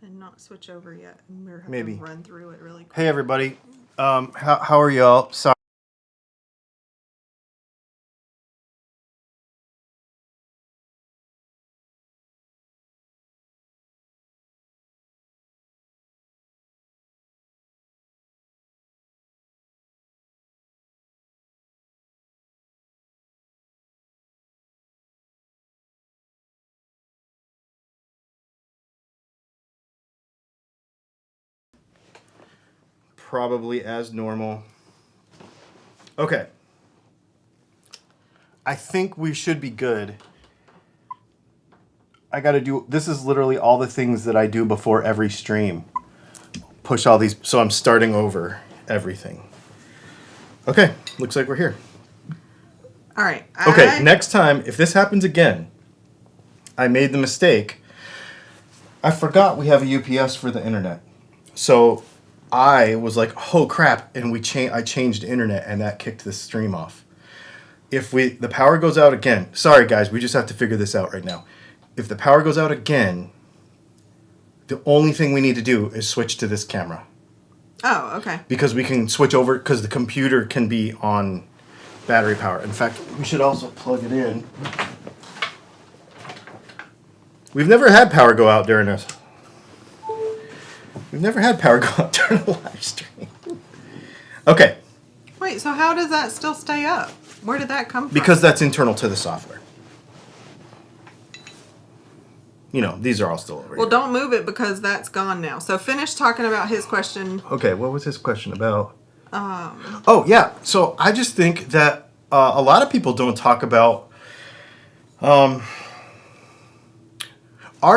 And not switch over yet. And we're having Maybe. to run through it really quick. Hey everybody, how are y'all? Sorry. Probably as normal. Okay. I think we should be good. I gotta do, this is literally all the things that I do before every stream. Push all these, so I'm starting over everything. Okay, looks like we're here. All right. Okay, next time, if this happens again, I made the mistake. I forgot we have a UPS for the internet. So I was like, oh crap, and I changed internet and that kicked the stream off. If the power goes out again, sorry guys, we just have to figure this out right now. If the power goes out again, the only thing we need to do is switch to this camera. Oh, okay. Because we can switch over, because the computer can be on battery power. In fact, we should also plug it in. We've never had power go out during this. We've never had power go out during a live stream. Okay. Wait, so how does that still stay up? Where did that come from? Because that's internal to the software. You know, these are all still over Well, here. don't move it because that's gone now. So finish talking about his question. Okay, what was his question about? Oh, yeah. So I just think that a lot of people don't talk about... our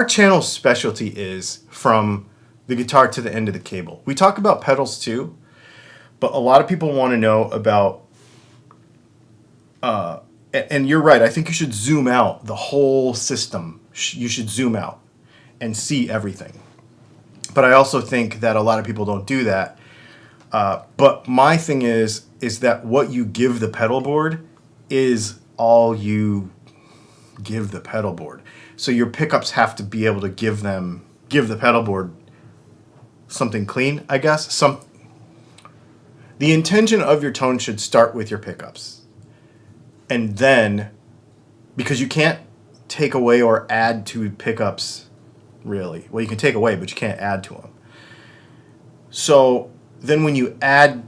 channel's specialty is from the guitar to the end of the cable. We talk about pedals too, but a lot of people want to know about... and you're right, I think you should zoom out the whole system. You should zoom out and see everything. But I also think that a lot of people don't do that. But my thing is that what you give the pedal board is all you give the pedal board. So your pickups have to be able to give the pedal board something clean, I guess. The intention of your tone should start with your pickups. And then, because you can't take away or add to pickups, really. Well, you can take away, but you can't add to them. So then when you add,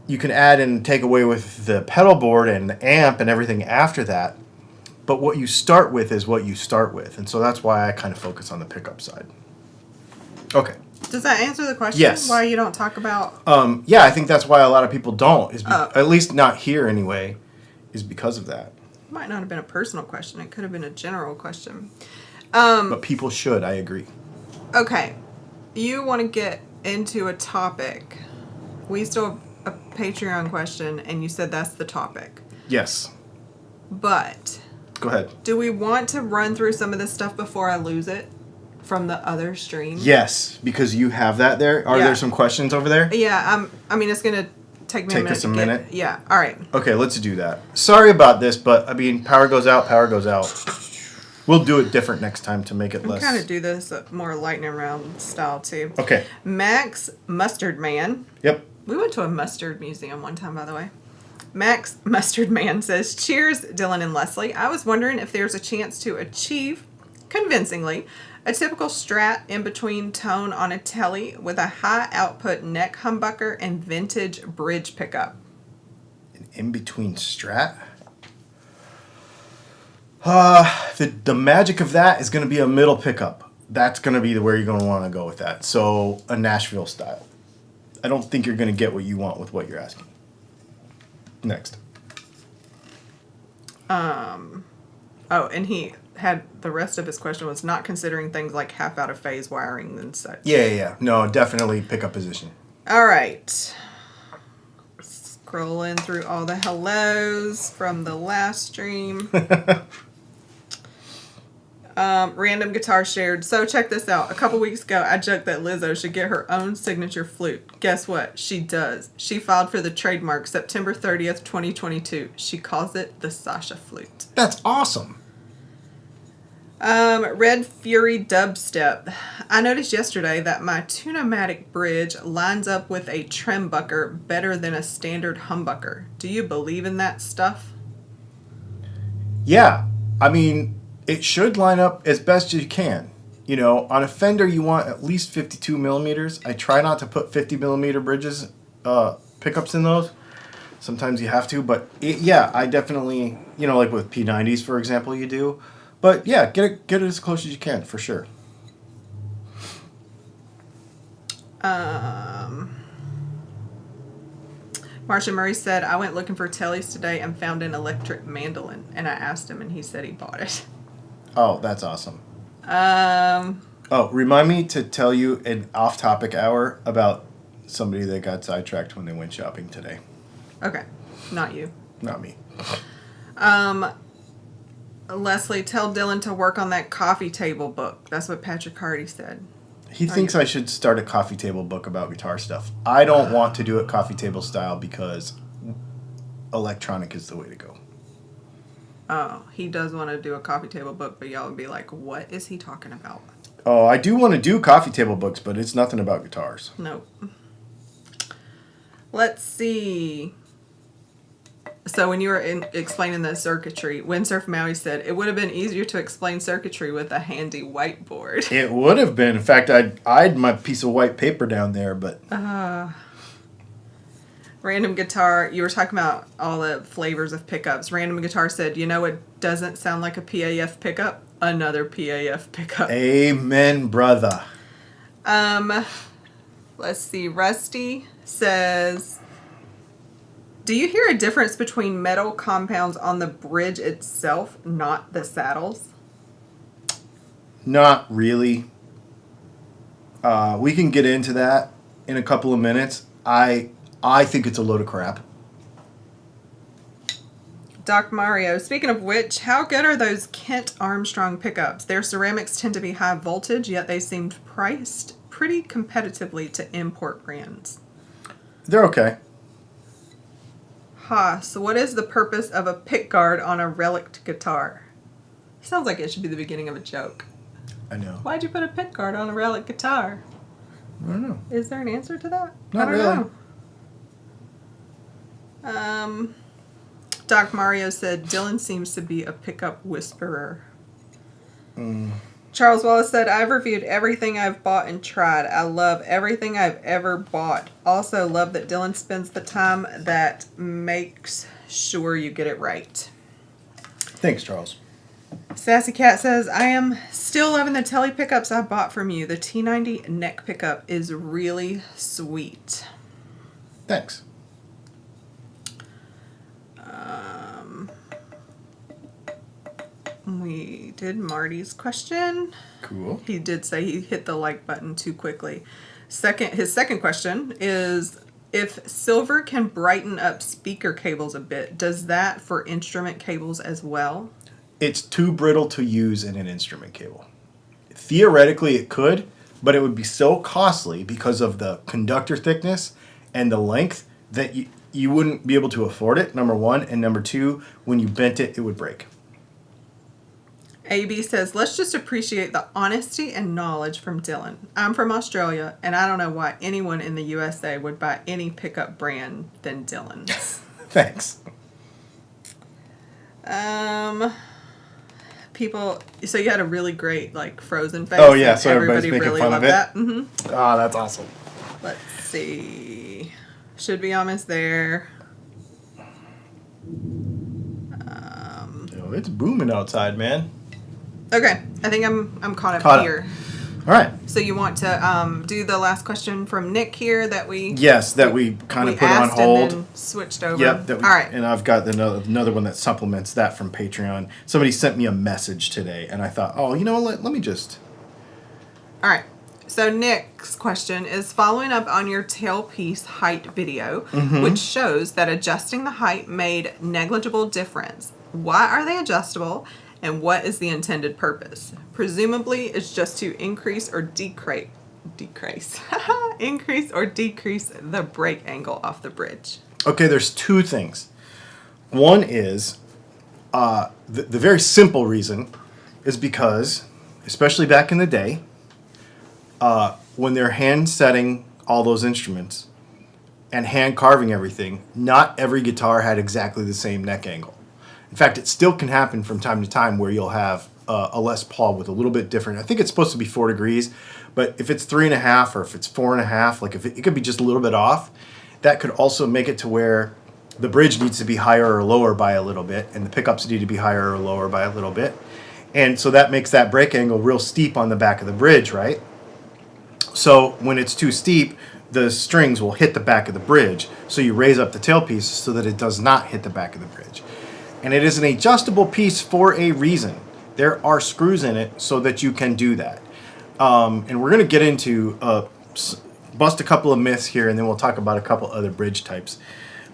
you can add and take away with the pedal board and the amp and everything after that. But what you start with is what you start with. And so that's why I kind of focus on the pickup side. Okay. Does that answer the question? Yes. Why you don't talk about... Yeah, I think that's why a lot of people don't. At least not here anyway, is because of that. It might not have been a personal question. It could have been a general question. But people should, I agree. Okay. You want to get into a topic. We still have a Patreon question, and you said that's the topic. Yes. But... Go ahead. Do we want to run through some of this stuff before I lose it from the other stream? Yes, because you have that there. Are there some questions over there? Yeah, I mean, it's going to take me a minute. Take us a minute? Yeah, all right. Okay, let's do that. Sorry about this, but, I mean, power goes out, power goes out. We'll do it different next time to make it less... I'm kind of do this more lightning round style, too. Okay. Max Mustard Man. Yep. We went to a mustard museum one time, by the way. Max Mustard Man says, cheers, Dylan and Leslie. I was wondering if there's a chance to achieve, convincingly, a typical Strat in-between tone on a telly with a high-output neck humbucker and vintage bridge pickup. An in-between Strat? The magic of that is going to be a middle pickup. That's going to be where you're going to want to go with that. So, a Nashville style. I don't think you're going to get what you want with what you're asking. Next. Oh, and he had the rest of his question was not considering things like half out of phase wiring and such. Yeah. No, definitely pickup position. All right. Scrolling through all the hellos from the last stream. Random guitar shared. So check this out. A couple weeks ago, I joked that Lizzo should get her own signature flute. Guess what? She does. She filed for the trademark September 30th, 2022. She calls it the Sasha flute. That's awesome. Red Fury Dubstep. I noticed yesterday that my Tune-O-Matic bridge lines up with a trimbucker better than a standard humbucker. Do you believe in that stuff? Yeah, I mean, it should line up as best you can. You know, on a Fender, you want at least 52 millimeters. I try not to put 50 millimeter bridges, pickups in those. Sometimes you have to, but yeah, I definitely, you know, like with P90s, for example, you do. But yeah, get it as close as you can, for sure. Marcia Murray said, I went looking for tellies today and found an electric mandolin. And I asked him and he said he bought it. Oh, that's awesome. Oh, remind me to tell you an off-topic hour about somebody that got sidetracked when they went shopping today. Okay, not you. Not me. Leslie, tell Dylan to work on that coffee table book. That's what Patrick Hardy said. He thinks I should start a coffee table book about guitar stuff. I don't want to do it coffee table style because electronic is the way to go. Oh, he does want to do a coffee table book, but y'all would be like, what is he talking about? Oh, I do want to do coffee table books, but it's nothing about guitars. Nope. Let's see. So when you were explaining the circuitry, Windsurf Maui said, it would have been easier to explain circuitry with a handy whiteboard. It would have been. In fact, I had my piece of white paper down there, but... Random Guitar, you were talking about all the flavors of pickups. Random Guitar said, you know it doesn't sound like a PAF pickup? Another PAF pickup. Amen, brother. Let's see. Rusty says, do you hear a difference between metal compounds on the bridge itself, not the saddles? Not really. We can get into that in a couple of minutes. I think it's a load of crap. Doc Mario, speaking of which, how good are those Kent Armstrong pickups? Their ceramics tend to be high voltage, yet they seemed priced pretty competitively to import brands. They're okay. So what is the purpose of a pickguard on a relict guitar? Sounds like it should be the beginning of a joke. I know. Why'd you put a pickguard on a relic guitar? I don't know. Is there an answer to that? Not I really. don't know. Doc Mario said, Dylan seems to be a pickup whisperer. Charles Wallace said, I've reviewed everything I've bought and tried. I love everything I've ever bought. Also love that Dylan spends the time that makes sure you get it right. Thanks, Charles. Sassy Cat says, I am still loving the Telly pickups I bought from you. The T90 neck pickup is really sweet. Thanks. We did Marty's question. Cool. He did say he hit the like button too quickly. His second question is, if silver can brighten up speaker cables a bit, does that for instrument cables as well? It's too brittle to use in an instrument cable. Theoretically, it could, but it would be so costly because of the conductor thickness and the length that you wouldn't be able to afford it, number one. And number two, when you bent it, it would break. AB says, let's just appreciate the honesty and knowledge from Dylan. I'm from Australia, and I don't know why anyone in the USA would buy any pickup brand than Dylan's. Thanks. People, so you had a really great, like, frozen face. Oh, yeah, so everybody's making really fun of loved it? that. Mm-hmm. Oh, that's awesome. Let's see. Should be almost there. It's booming outside, man. Okay, I think I'm caught Caught up up. here. All right. So you want to do the last question from Nick here that we we kind of put on asked hold. and then switched over. Yep. All right. And I've got another one that supplements that from Patreon. Somebody sent me a message today, and I thought, oh, you know what? Let me just. All right. So Nick's question is following up on your tailpiece height video, which shows that adjusting the height made negligible difference. Why are they adjustable, and what is the intended purpose? Presumably, it's just to increase or decrease increase or decrease the break angle off the bridge. Okay, there's two things. One is the very simple reason is because, especially back in the day, when they're hand setting all those instruments and hand carving everything, not every guitar had exactly the same neck angle. In fact, it still can happen from time to time where you'll have a Les Paul with a little bit different. I think it's supposed to be 4 degrees, but if it's 3.5 or if it's 4.5, like if it could be just a little bit off, that could also make it to where the bridge needs to be higher or lower by a little bit, and the pickups need to be higher or lower by a little bit. And so that makes that break angle real steep on the back of the bridge, right? So when it's too steep, the strings will hit the back of the bridge. So you raise up the tailpiece so that it does not hit the back of the bridge. And it is an adjustable piece for a reason. There are screws in it so that you can do that. And we're going to get into, bust a couple of myths here, and then we'll talk about a couple other bridge types.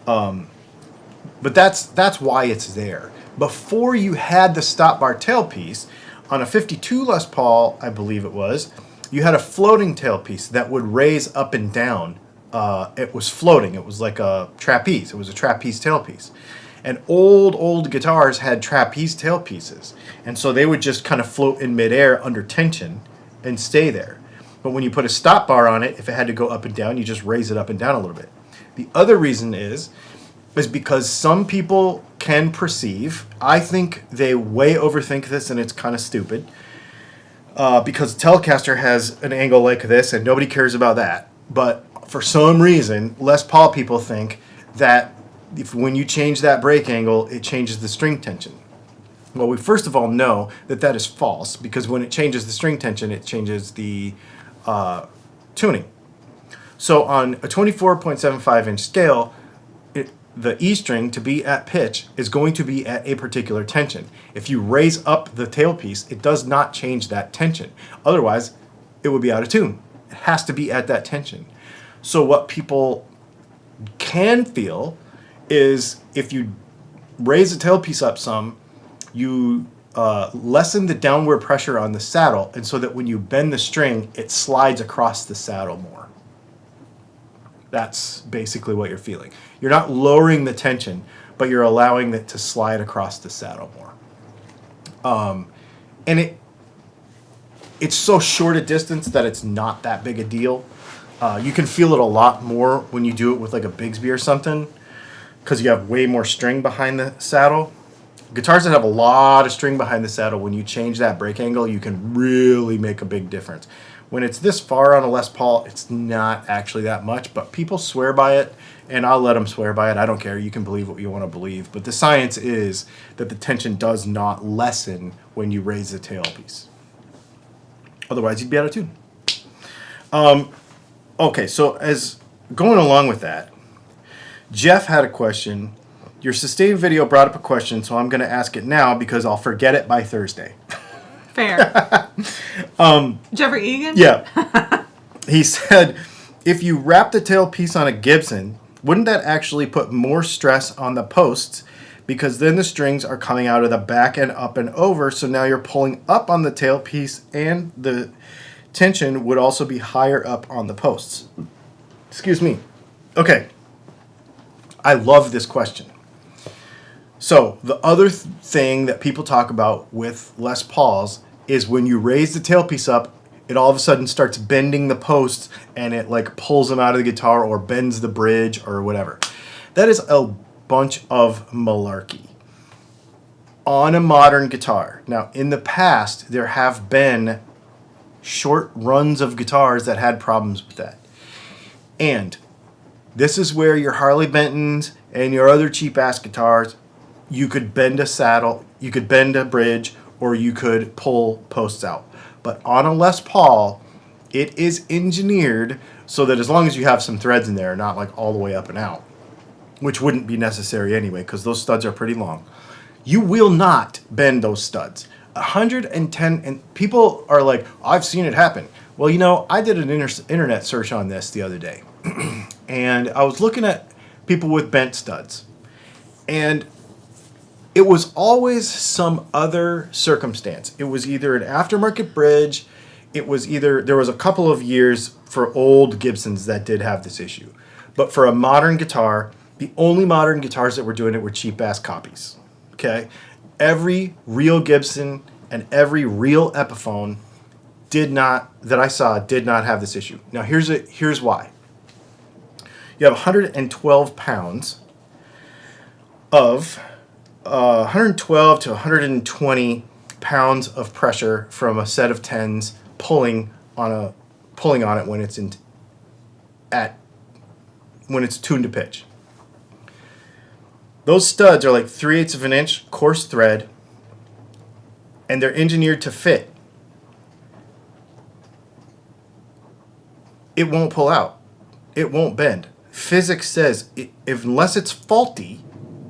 But that's why it's there. Before you had the stop bar tailpiece, on a 52 Les Paul, I believe it was, you had a floating tailpiece that would raise up and down. It was floating. It was like a trapeze. It was a trapeze tailpiece. And old guitars had trapeze tailpieces. And so they would just kind of float in midair under tension and stay there. But when you put a stop bar on it, if it had to go up and down, you just raise it up and down a little bit. The other reason is because some people can perceive, I think they way overthink this and it's kind of stupid, because Telecaster has an angle like this and nobody cares about that. But for some reason, Les Paul people think that when you change that break angle, it changes the string tension. Well, we first of all know that that is false, because when it changes the string tension, it changes the tuning. So on a 24.75 inch scale, the E string to be at pitch is going to be at a particular tension. If you raise up the tailpiece, it does not change that tension. Otherwise, it would be out of tune. It has to be at that tension. So what people can feel is if you raise the tailpiece up some, you lessen the downward pressure on the saddle, and so that when you bend the string, it slides across the saddle more. That's basically what you're feeling. You're not lowering the tension, but you're allowing it to slide across the saddle more. And it's so short a distance that it's not that big a deal. You can feel it a lot more when you do it with like a Bigsby or something, because you have way more string behind the saddle. Guitars that have a lot of string behind the saddle, when you change that break angle, you can really make a big difference. When it's this far on a Les Paul, it's not actually that much, but people swear by it, and I'll let them swear by it. I don't care. You can believe what you want to believe. But the science is that the tension does not lessen when you raise the tailpiece. Otherwise, you'd be out of tune. Okay, so as going along with that, Jeff had a question. Your sustained video brought up a question, so I'm going to ask it now because I'll forget it by Thursday. Fair. Jeffrey Egan? Yeah. He said, if you wrap the tailpiece on a Gibson, wouldn't that actually put more stress on the posts? Because then the strings are coming out of the back and up and over, so now you're pulling up on the tailpiece, and the tension would also be higher up on the posts. Excuse me. Okay. I love this question. So the other thing that people talk about with Les Pauls is when you raise the tailpiece up, it all of a sudden starts bending the posts, and it like pulls them out of the guitar or bends the bridge or whatever. That is a bunch of malarkey on a modern guitar. Now, in the past, there have been short runs of guitars that had problems with that. And this is where your Harley Bentons and your other cheap-ass guitars, you could bend a saddle, you could bend a bridge, or you could pull posts out. But on a Les Paul, it is engineered so that as long as you have some threads in there, not like all the way up and out, which wouldn't be necessary anyway because those studs are pretty long, you will not bend those studs. 110, and people are like, I've seen it happen. Well, you know, I did an internet search on this the other day, and I was looking at people with bent studs, and it was always some other circumstance. It was either an aftermarket bridge. It was either, there was a couple of years for old Gibsons that did have this issue. But for a modern guitar, the only modern guitars that were doing it were cheap-ass copies. Okay? Every real Gibson and every real Epiphone that I saw did not have this issue. Now here's why. You have 112 pounds of 112 to 120 pounds of pressure from a set of 10s pulling on it when it's when it's tuned to pitch. Those studs are like 3/8 of an inch coarse thread, and they're engineered to fit. It won't pull out. It won't bend. Physics says unless it's faulty,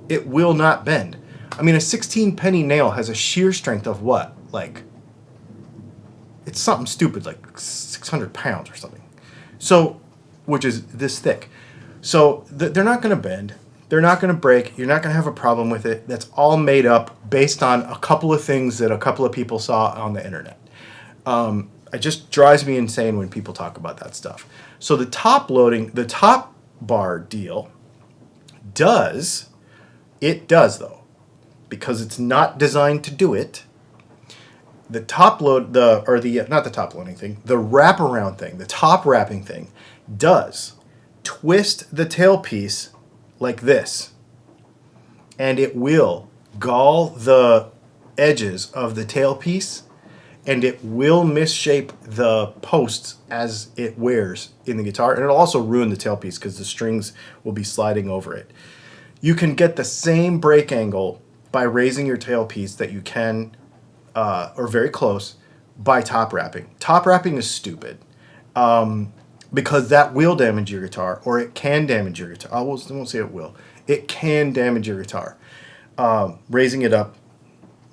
it will not bend. I mean, a 16 penny nail has a shear strength of what? Like, it's something stupid, like 600 pounds or something. So, which is this thick. So, they're not going to bend. They're not going to break. You're not going to have a problem with it. That's all made up based on a couple of things that a couple of people saw on the internet. It just drives me insane when people talk about that stuff. So, the top bar deal does though, because it's not designed to do it. The wraparound thing, the top wrapping thing does twist the tailpiece like this, and it will gall the edges of the tailpiece, and it will misshape the posts as it wears in the guitar, and it'll also ruin the tailpiece because the strings will be sliding over it. You can get the same break angle by raising your tailpiece that you can, or very close, by top wrapping. Top wrapping is stupid because that will damage your guitar, or it can damage your guitar. I won't say it will. It can damage your guitar. Raising it up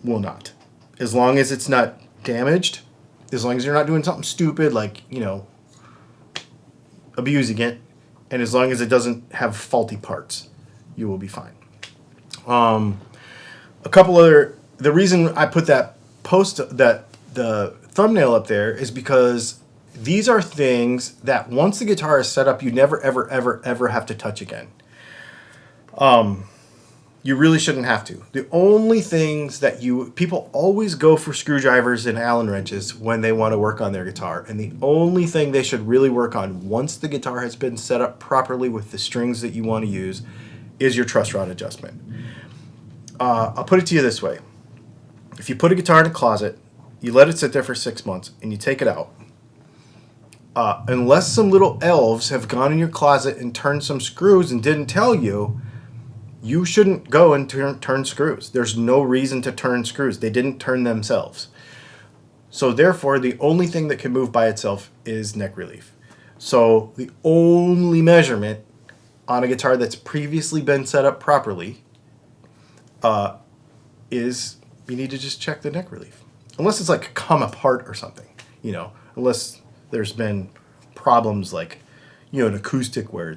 will not. As long as it's not damaged, as long as you're not doing something stupid like, abusing it, and as long as it doesn't have faulty parts, you will be fine. The reason I put the thumbnail up there is because these are things that once the guitar is set up, you never, ever, ever, ever have to touch again. You really shouldn't have to. The only things that people always go for screwdrivers and Allen wrenches when they want to work on their guitar. And the only thing they should really work on once the guitar has been set up properly with the strings that you want to use is your truss rod adjustment. I'll put it to you this way. If you put a guitar in a closet, you let it sit there for 6 months, and you take it out, unless some little elves have gone in your closet and turned some screws and didn't tell you, you shouldn't go and turn screws. There's no reason to turn screws. They didn't turn themselves. So therefore, the only thing that can move by itself is neck relief. So the only measurement on a guitar that's previously been set up properly is you need to just check the neck relief. Unless it's like come apart or something, unless there's been problems like, an acoustic where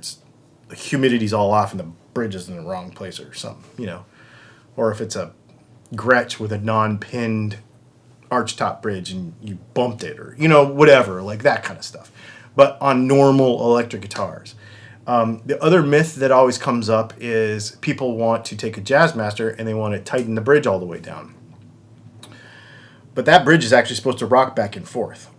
the humidity's all off and the bridge is in the wrong place or something, or if it's a Gretsch with a non-pinned archtop bridge and you bumped it or, whatever, like that kind of stuff. But on normal electric guitars. The other myth that always comes up is people want to take a Jazzmaster and they want to tighten the bridge all the way down. But that bridge is actually supposed to rock back and forth.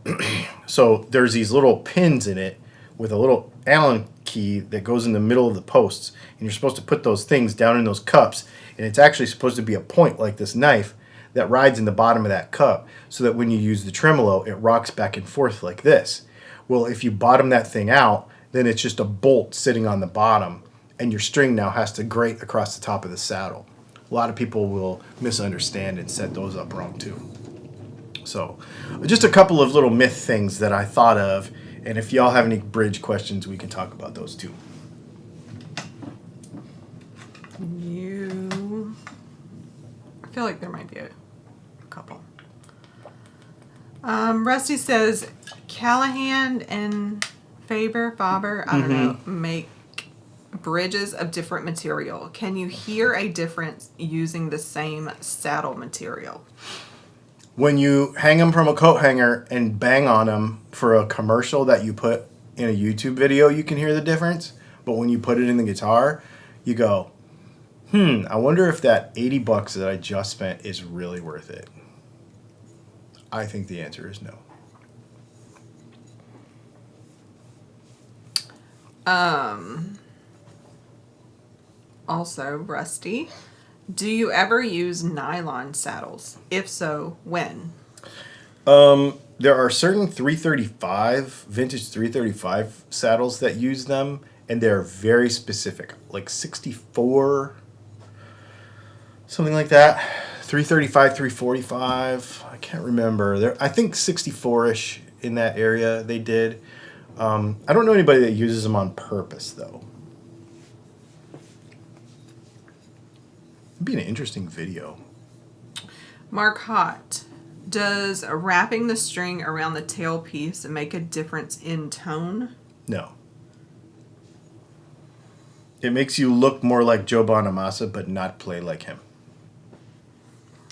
So there's these little pins in it with a little Allen key that goes in the middle of the posts. And you're supposed to put those things down in those cups. And it's actually supposed to be a point like this knife that rides in the bottom of that cup so that when you use the tremolo, it rocks back and forth like this. Well, if you bottom that thing out, then it's just a bolt sitting on the bottom, and your string now has to grate across the top of the saddle. A lot of people will misunderstand and set those up wrong too. So, just a couple of little myth things that I thought of, and if y'all have any bridge questions, we can talk about those too. I feel like there might be a couple. Rusty says Callahan and Faber, I don't know, make bridges of different material. Can you hear a difference using the same saddle material? When you hang them from a coat hanger and bang on them for a commercial that you put in a YouTube video, you can hear the difference. But when you put it in the guitar, you go, I wonder if that $80 that I just spent is really worth it. I think the answer is no. Also, Rusty, do you ever use nylon saddles? If so, when? There are certain vintage 335 saddles that use them, and they're very specific, like 64, something like that. 335, 345. I can't remember. I think 64-ish in that area they did. I don't know anybody that uses them on purpose, though. It'd be an interesting video. Mark Hott, does wrapping the string around the tailpiece make a difference in tone? No. It makes you look more like Joe Bonamassa, but not play like him.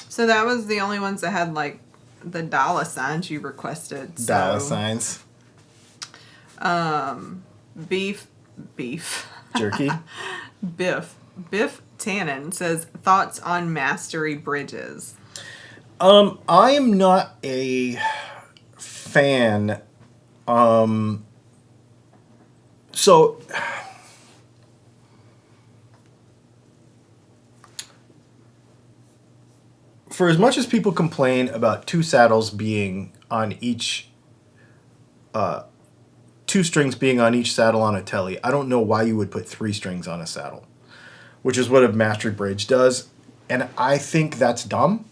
So that was the only ones that had like the dollar signs you requested. So, Dollar signs. Beef. Jerky. Biff Tannen says, thoughts on mastery bridges. I am not a fan. So for as much as people complain about two saddles being on each, two strings being on each saddle on a telly, I don't know why you would put three strings on a saddle, which is what a mastery bridge does. And I think that's dumb.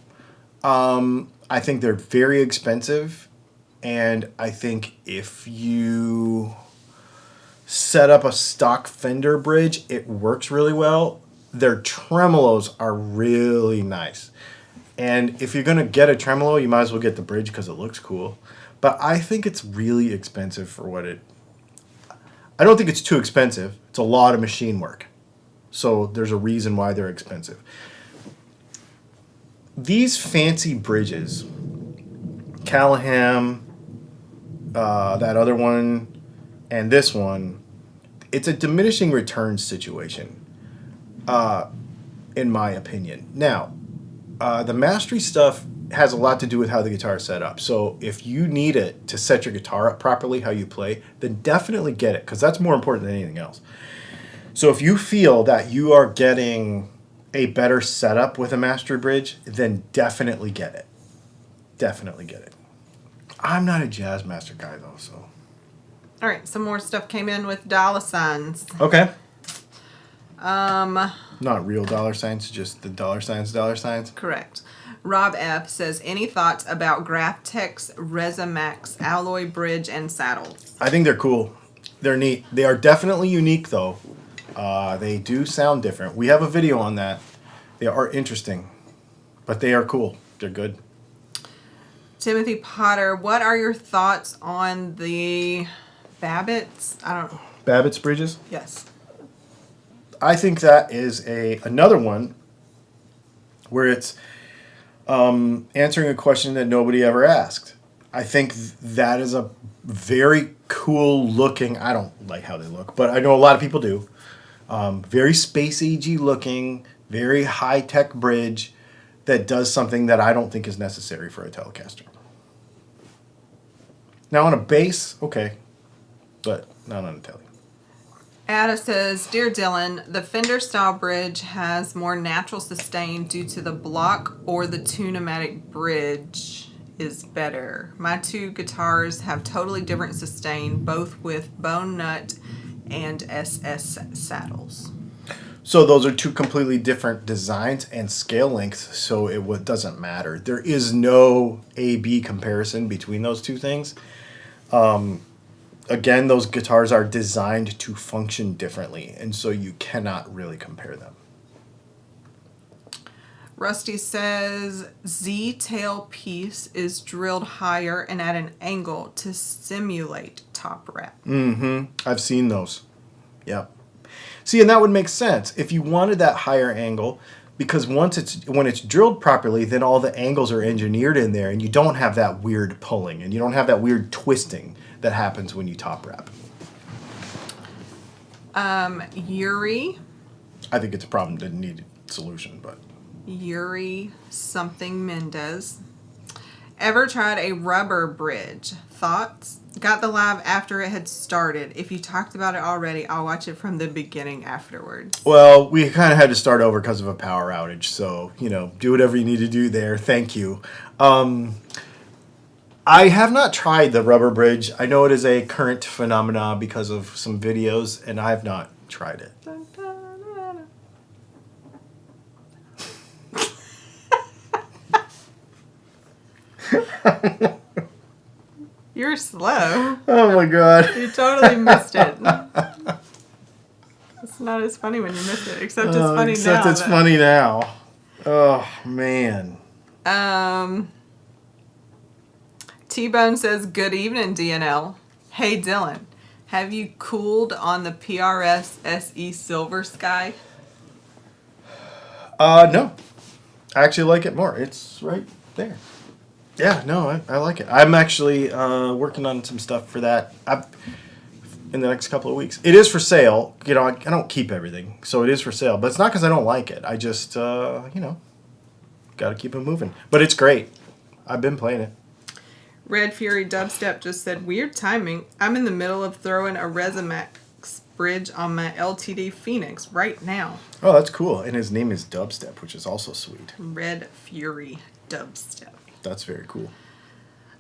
I think they're very expensive. And I think if you set up a stock Fender bridge, it works really well. Their tremolos are really nice. And if you're going to get a tremolo, you might as well get the bridge because it looks cool. But I think it's really expensive for what it... I don't think it's too expensive. It's a lot of machine work. So there's a reason why they're expensive. These fancy bridges, Callahan, that other one, and this one, it's a diminishing returns situation, in my opinion. Now, the mastery stuff has a lot to do with how the guitar is set up. So if you need it to set your guitar up properly, how you play, then definitely get it, because that's more important than anything else. So if you feel that you are getting a better setup with a mastery bridge, then definitely get it. Definitely get it. I'm not a jazz master guy, though, so... All right, some more stuff came in with dollar signs. Okay. Not real dollar signs, just the dollar signs. Correct. Rob F. says, any thoughts about Graphtex Resamax alloy bridge and saddle? I think they're cool. They're neat. They are definitely unique, though. They do sound different. We have a video on that. They are interesting, but they are cool. They're good. Timothy Potter, what are your thoughts on the Babbitt's? I don't know. Babbitt's bridges? Yes. I think that is another one where it's answering a question that nobody ever asked. I think that is a very cool looking, I don't like how they look, but I know a lot of people do. Very space-agey looking, very high-tech bridge that does something that I don't think is necessary for a Telecaster. Now on a bass, okay, but not on a Tele. Ada says, Dear Dylan, the Fender style bridge has more natural sustain due to the block, or the Tune-O-Matic bridge is better. My two guitars have totally different sustain, both with bone nut and SS saddles. So those are two completely different designs and scale lengths, so it doesn't matter. There is no A-B comparison between those two things. Again, those guitars are designed to function differently, and so you cannot really compare them. Rusty says, Z-tail piece is drilled higher and at an angle to simulate top wrap. I've seen those. Yep. See, and that would make sense if you wanted that higher angle, because when it's drilled properly, then all the angles are engineered in there, and you don't have that weird pulling, and you don't have that weird twisting that happens when you top wrap. Yuri. I think it's a problem that needed solution, but... Yuri something Mendez. Ever tried a rubber bridge? Thoughts? Got the live after it had started. If you talked about it already, I'll watch it from the beginning afterwards. Well, we kind of had to start over because of a power outage. So, do whatever you need to do there. Thank you. I have not tried the rubber bridge. I know it is a current phenomenon because of some videos, and I have not tried it. You're slow. Oh my god. You totally missed it. It's not as funny when you miss it, except it's funny now. Except it's funny now. Oh man. T-Bone says, good evening, DNL. Hey, Dylan. Have you cooled on the PRS SE Silver Sky? No. I actually like it more. It's right there. Yeah, no, I like it. I'm actually working on some stuff for that in the next couple of weeks. It is for sale. I don't keep everything, so it is for sale. But it's not because I don't like it. I just, got to keep it moving. But it's great. I've been playing it. Red Fury Dubstep just said, weird timing. I'm in the middle of throwing a Resimax bridge on my LTD Phoenix right now. Oh, that's cool. And his name is Dubstep, which is also sweet. Red Fury Dubstep. That's very cool.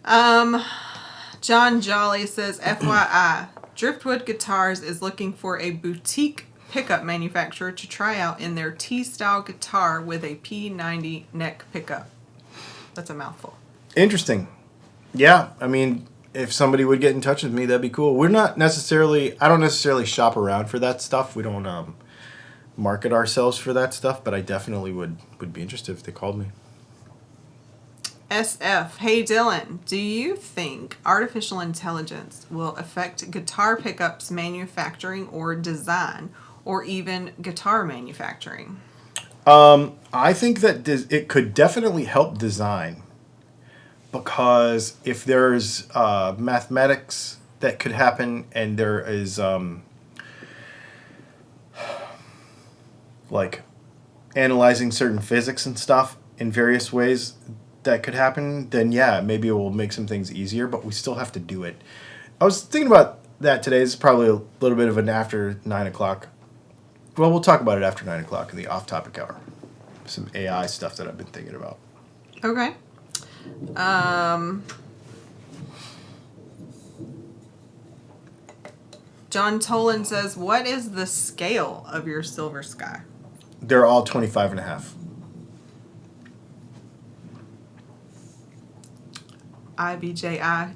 John Jolly says, FYI, Driftwood Guitars is looking for a boutique pickup manufacturer to try out in their T-style guitar with a P90 neck pickup. That's a mouthful. Interesting. Yeah, I mean, if somebody would get in touch with me, that'd be cool. I don't necessarily shop around for that stuff. We don't market ourselves for that stuff, but I definitely would be interested if they called me. SF, hey Dylan, do you think artificial intelligence will affect guitar pickups manufacturing or design, or even guitar manufacturing? I think that it could definitely help design. Because if there's mathematics that could happen, and there is like analyzing certain physics and stuff in various ways that could happen, then yeah, maybe it will make some things easier, but we still have to do it. I was thinking about that today. It's probably a little bit of an after 9 o'clock. Well, we'll talk about it after 9 o'clock in the off-topic hour. Some AI stuff that I've been thinking about. Okay. John Tolan says, what is the scale of your Silver Sky? They're all 25 and a half. IBJI. I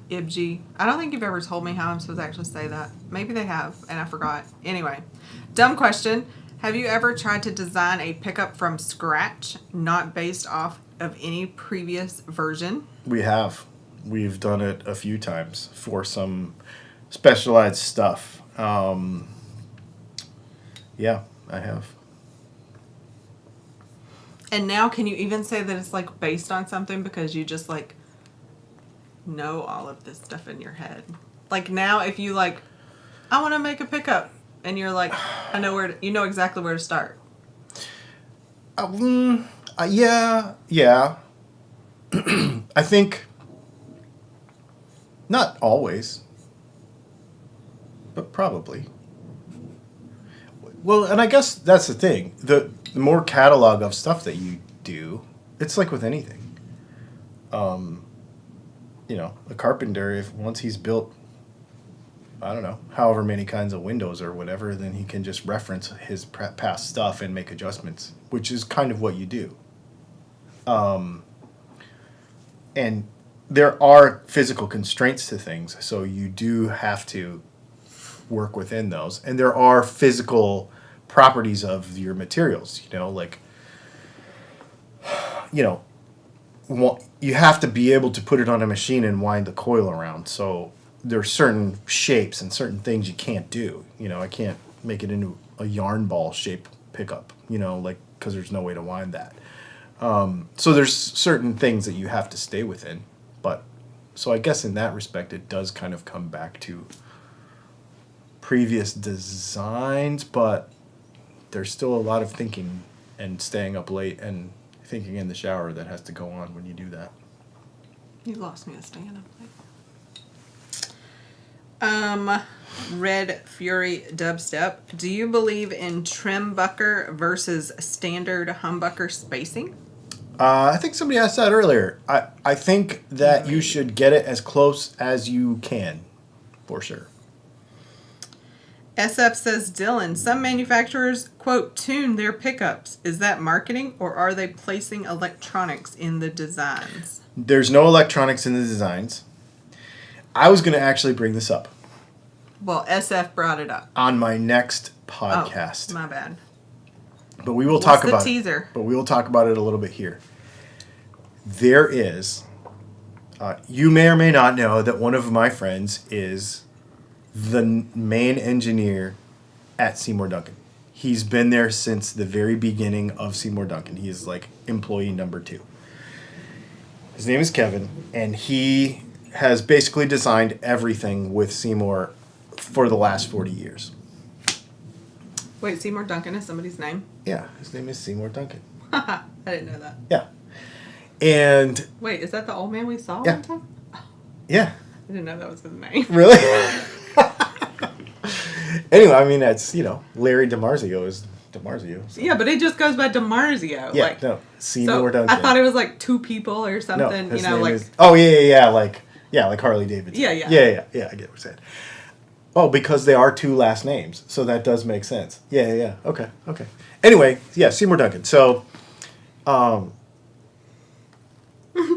don't think you've ever told me how I'm supposed to actually say that. Maybe they have, and I forgot. Anyway, dumb question. Have you ever tried to design a pickup from scratch, not based off of any previous version? We have. We've done it a few times for some specialized stuff. Yeah, I have. And now can you even say that it's like based on something because you just like know all of this stuff in your head? Like now if you like, I want to make a pickup, and you're like, I know you know exactly where to start. Yeah. I think not always, but probably. Well, and I guess that's the thing. The more catalog of stuff that you do, it's like with anything. A carpenter, if once he's built, I don't know, however many kinds of windows or whatever, then he can just reference his past stuff and make adjustments, which is kind of what you do. And there are physical constraints to things, so you do have to work within those. And there are physical properties of your materials, you have to be able to put it on a machine and wind the coil around. So there are certain shapes and certain things you can't do. I can't make it into a yarn ball shape pickup, because there's no way to wind that. So there's certain things that you have to stay within. But so I guess in that respect, it does kind of come back to previous designs, but there's still a lot of thinking and staying up late and thinking in the shower that has to go on when you do that. You lost me a stand up. Red Fury Dubstep. Do you believe in trimbucker versus standard humbucker spacing? I think somebody asked that earlier. I think that you should get it as close as you can, for sure. SF says, Dylan, some manufacturers, quote, tune their pickups. Is that marketing or are they placing electronics in the designs? There's no electronics in the designs. I was going to actually bring this up. Well, SF brought it up. On my next podcast. Oh, my bad. But we will talk about teaser? But we will talk about it a little bit here. There is, you may or may not know that one of my friends is the main engineer at Seymour Duncan. He's been there since the very beginning of Seymour Duncan. He is like employee number 2. His name is Kevin, and he has basically designed everything with Seymour for the last 40 years. Wait, Seymour Duncan is somebody's name? Yeah, his name is Seymour Duncan. I didn't know that. Yeah. And... Wait, is that the old man we saw Yeah. one time? Yeah. I didn't know that was his name. Really? Anyway, I mean, that's, Larry DiMarzio is DiMarzio. So. Yeah, but it just goes by DiMarzio. Yeah, no. Seymour Duncan. I thought it was like 2 people or something. No, his you know, name like... is... Oh, yeah, like Harley Davidson. Yeah. Yeah, I get what you're saying. Oh, because they are 2 last names, so that does make sense. Yeah. Okay. Anyway, yeah, Seymour Duncan. So, what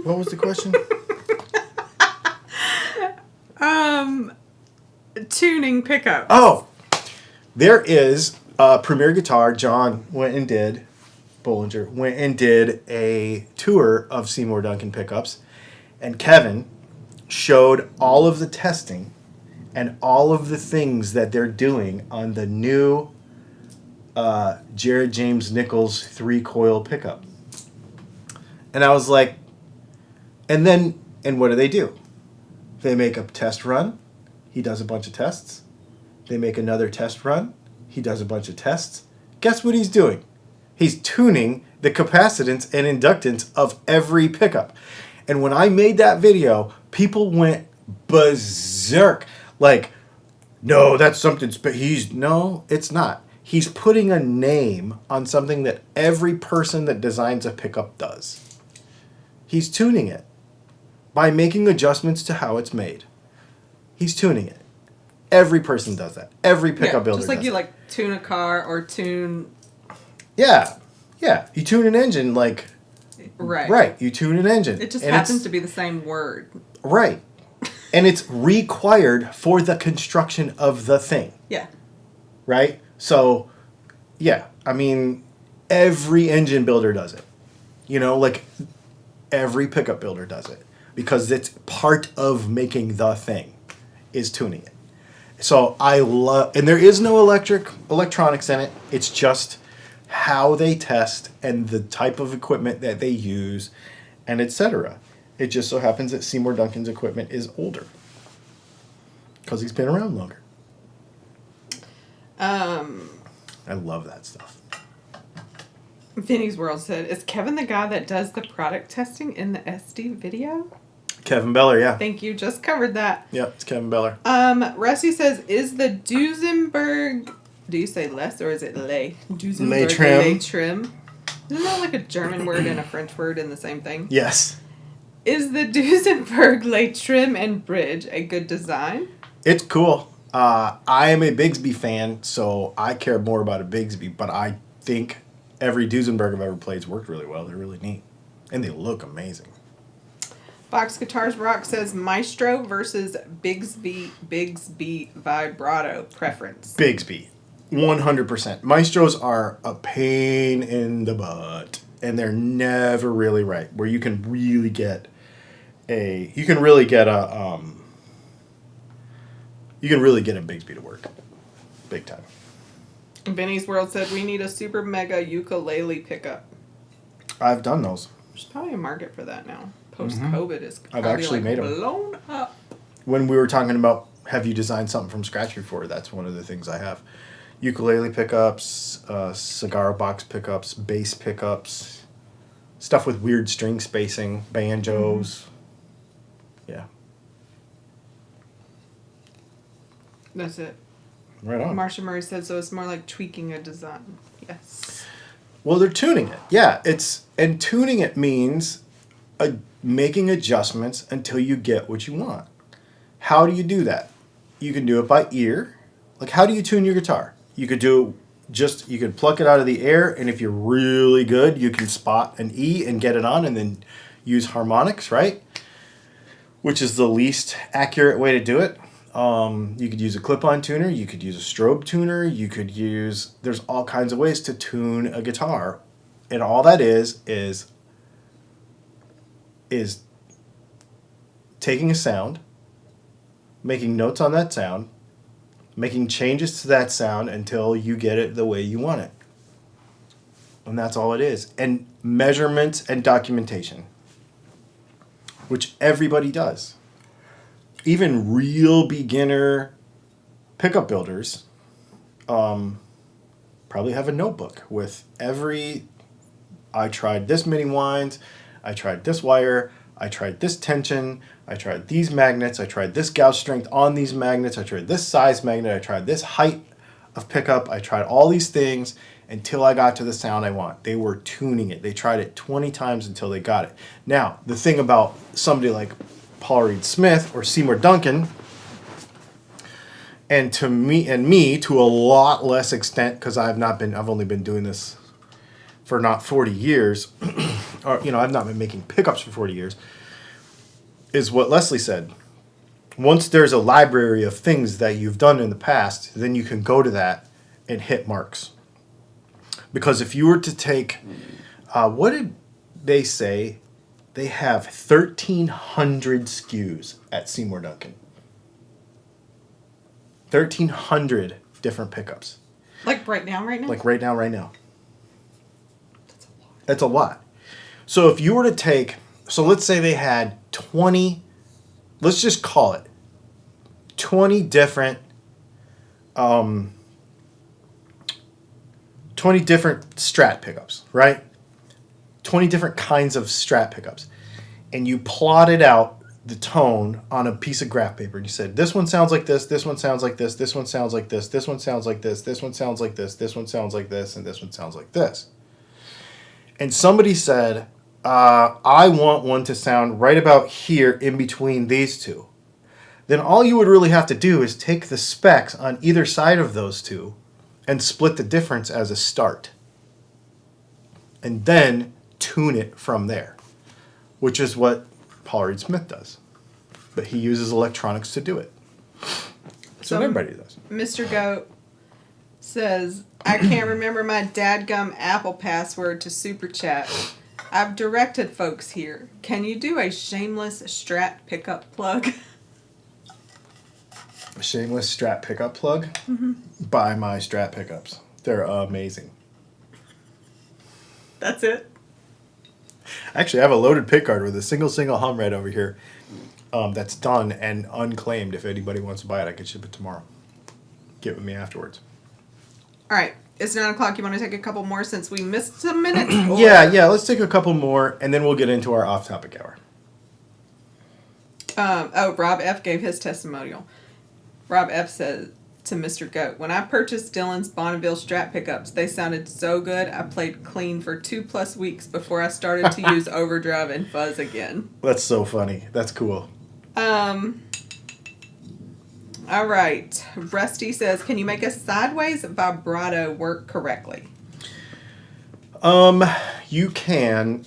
was the question? Tuning pickups. Oh, there is a Premier Guitar. John Bollinger went and did a tour of Seymour Duncan pickups, and Kevin showed all of the testing and all of the things that they're doing on the new Jared James Nichols 3-coil pickup. And I was like, and what do? They make a test run. He does a bunch of tests. They make another test run. He does a bunch of tests. Guess what he's doing? He's tuning the capacitance and inductance of every pickup. And when I made that video, people went berserk. Like, no, that's something. No, it's not. He's putting a name on something that every person that designs a pickup does. He's tuning it by making adjustments to how it's made. He's tuning it. Every person does that. Every pickup builder does that. Just like you like tune a car or tune... Yeah. You tune an engine like... Right. You tune an engine. It just happens to be the same word. Right. And it's required for the construction of the thing. Yeah. Right? So, yeah. I mean, every engine builder does it. Like every pickup builder does it. Because it's part of making the thing, is tuning it. So I love... And there is no electronics in it. It's just how they test and the type of equipment that they use and etc. It just so happens that Seymour Duncan's equipment is older. Because he's been around longer. I love that stuff. Vinny's World said, is Kevin the guy that does the product testing in the SD video? Kevin Beller, yeah. Thank you. Just covered that. Yep, it's Kevin Beller. Rusty says, is the Duesenberg... Do you say less or is it lay? Duesenberg lay trim. Lay trim. Isn't that like a German word and a French word in the same thing? Yes. Is the Duesenberg lay trim and bridge a good design? It's cool. I am a Bigsby fan, so I care more about a Bigsby, but I think every Duesenberg I've ever played's worked really well. They're really neat. And they look amazing. Box Guitars Rock says Maestro versus Bigsby vibrato preference. Bigsby. 100%. Maestros are a pain in the butt. And they're never really right. Where you can really get a Bigsby to work. Big time. Vinny's World said we need a super mega ukulele pickup. I've done those. There's probably a market for that now. Post-COVID is I've actually made them. Blown up. When we were talking about have you designed something from scratch before, that's one of the things I have. Ukulele pickups, cigar box pickups, bass pickups, stuff with weird string spacing, banjos. Yeah. That's it. Right on. Marsha Murray said so. It's more like tweaking a design. Yes. Well, they're tuning it. Yeah, and tuning it means making adjustments until you get what you want. How do you do that? You can do it by ear. Like, how do you tune your guitar? You could do you could pluck it out of the air, and if you're really good, you can spot an E and get it on, and then use harmonics, right? Which is the least accurate way to do it. You could use a clip-on tuner. You could use a strobe tuner. There's all kinds of ways to tune a guitar. And all that is taking a sound, making notes on that sound, making changes to that sound until you get it the way you want it. And that's all it is. And measurements and documentation, which everybody does. Even real beginner pickup builders probably have a notebook with I tried this many winds, I tried this wire, I tried this tension, I tried these magnets, I tried this gauge strength on these magnets, I tried this size magnet, I tried this height of pickup, I tried all these things until I got to the sound I want. They were tuning it. They tried it 20 times until they got it. Now, the thing about somebody like Paul Reed Smith or Seymour Duncan, and to me to a lot less extent, because I've only been doing this for not 40 years, or I've not been making pickups for 40 years, is what Leslie said. Once there's a library of things that you've done in the past, then you can go to that and hit marks. Because if you were to take, what did they say? They have 1,300 SKUs at Seymour Duncan. 1,300 different pickups. Like right now? Like right now. That's a lot. So if you were to take, let's say they had 20, let's just call it 20 different 20 different Strat pickups, right? 20 different kinds of Strat pickups. And you plotted out the tone on a piece of graph paper. And you said, this one sounds like this one sounds like this, this one sounds like this, this one sounds like this, this one sounds like this, this one sounds like this, and this one sounds like this. And somebody said, I want one to sound right about here in between these two. Then all you would really have to do is take the specs on either side of those two and split the difference as a start. And then tune it from there, which is what Paul Reed Smith does. But he uses electronics to do it. So everybody does. Mr. Goat says, I can't remember my dadgum Apple password to Super Chat. I've directed folks here. Can you do a shameless Strat pickup plug? A shameless Strat pickup plug? Mm-hmm. Buy my Strat pickups. They're amazing. That's it? Actually, I have a loaded pick guard with a single hum right over here that's done and unclaimed. If anybody wants to buy it, I can ship it tomorrow. Get with me afterwards. All right. It's 9 o'clock. You want to take a couple more since we missed some minutes? Yeah. Let's take a couple more, and then we'll get into our off-topic hour. Rob F. gave his testimonial. Rob F. said to Mr. Goat, when I purchased Dylan's Bonneville Strat pickups, they sounded so good, I played clean for 2+ weeks before I started to use overdrive and fuzz again. That's so funny. That's cool. All right. Rusty says, can you make a sideways vibrato work correctly? You can.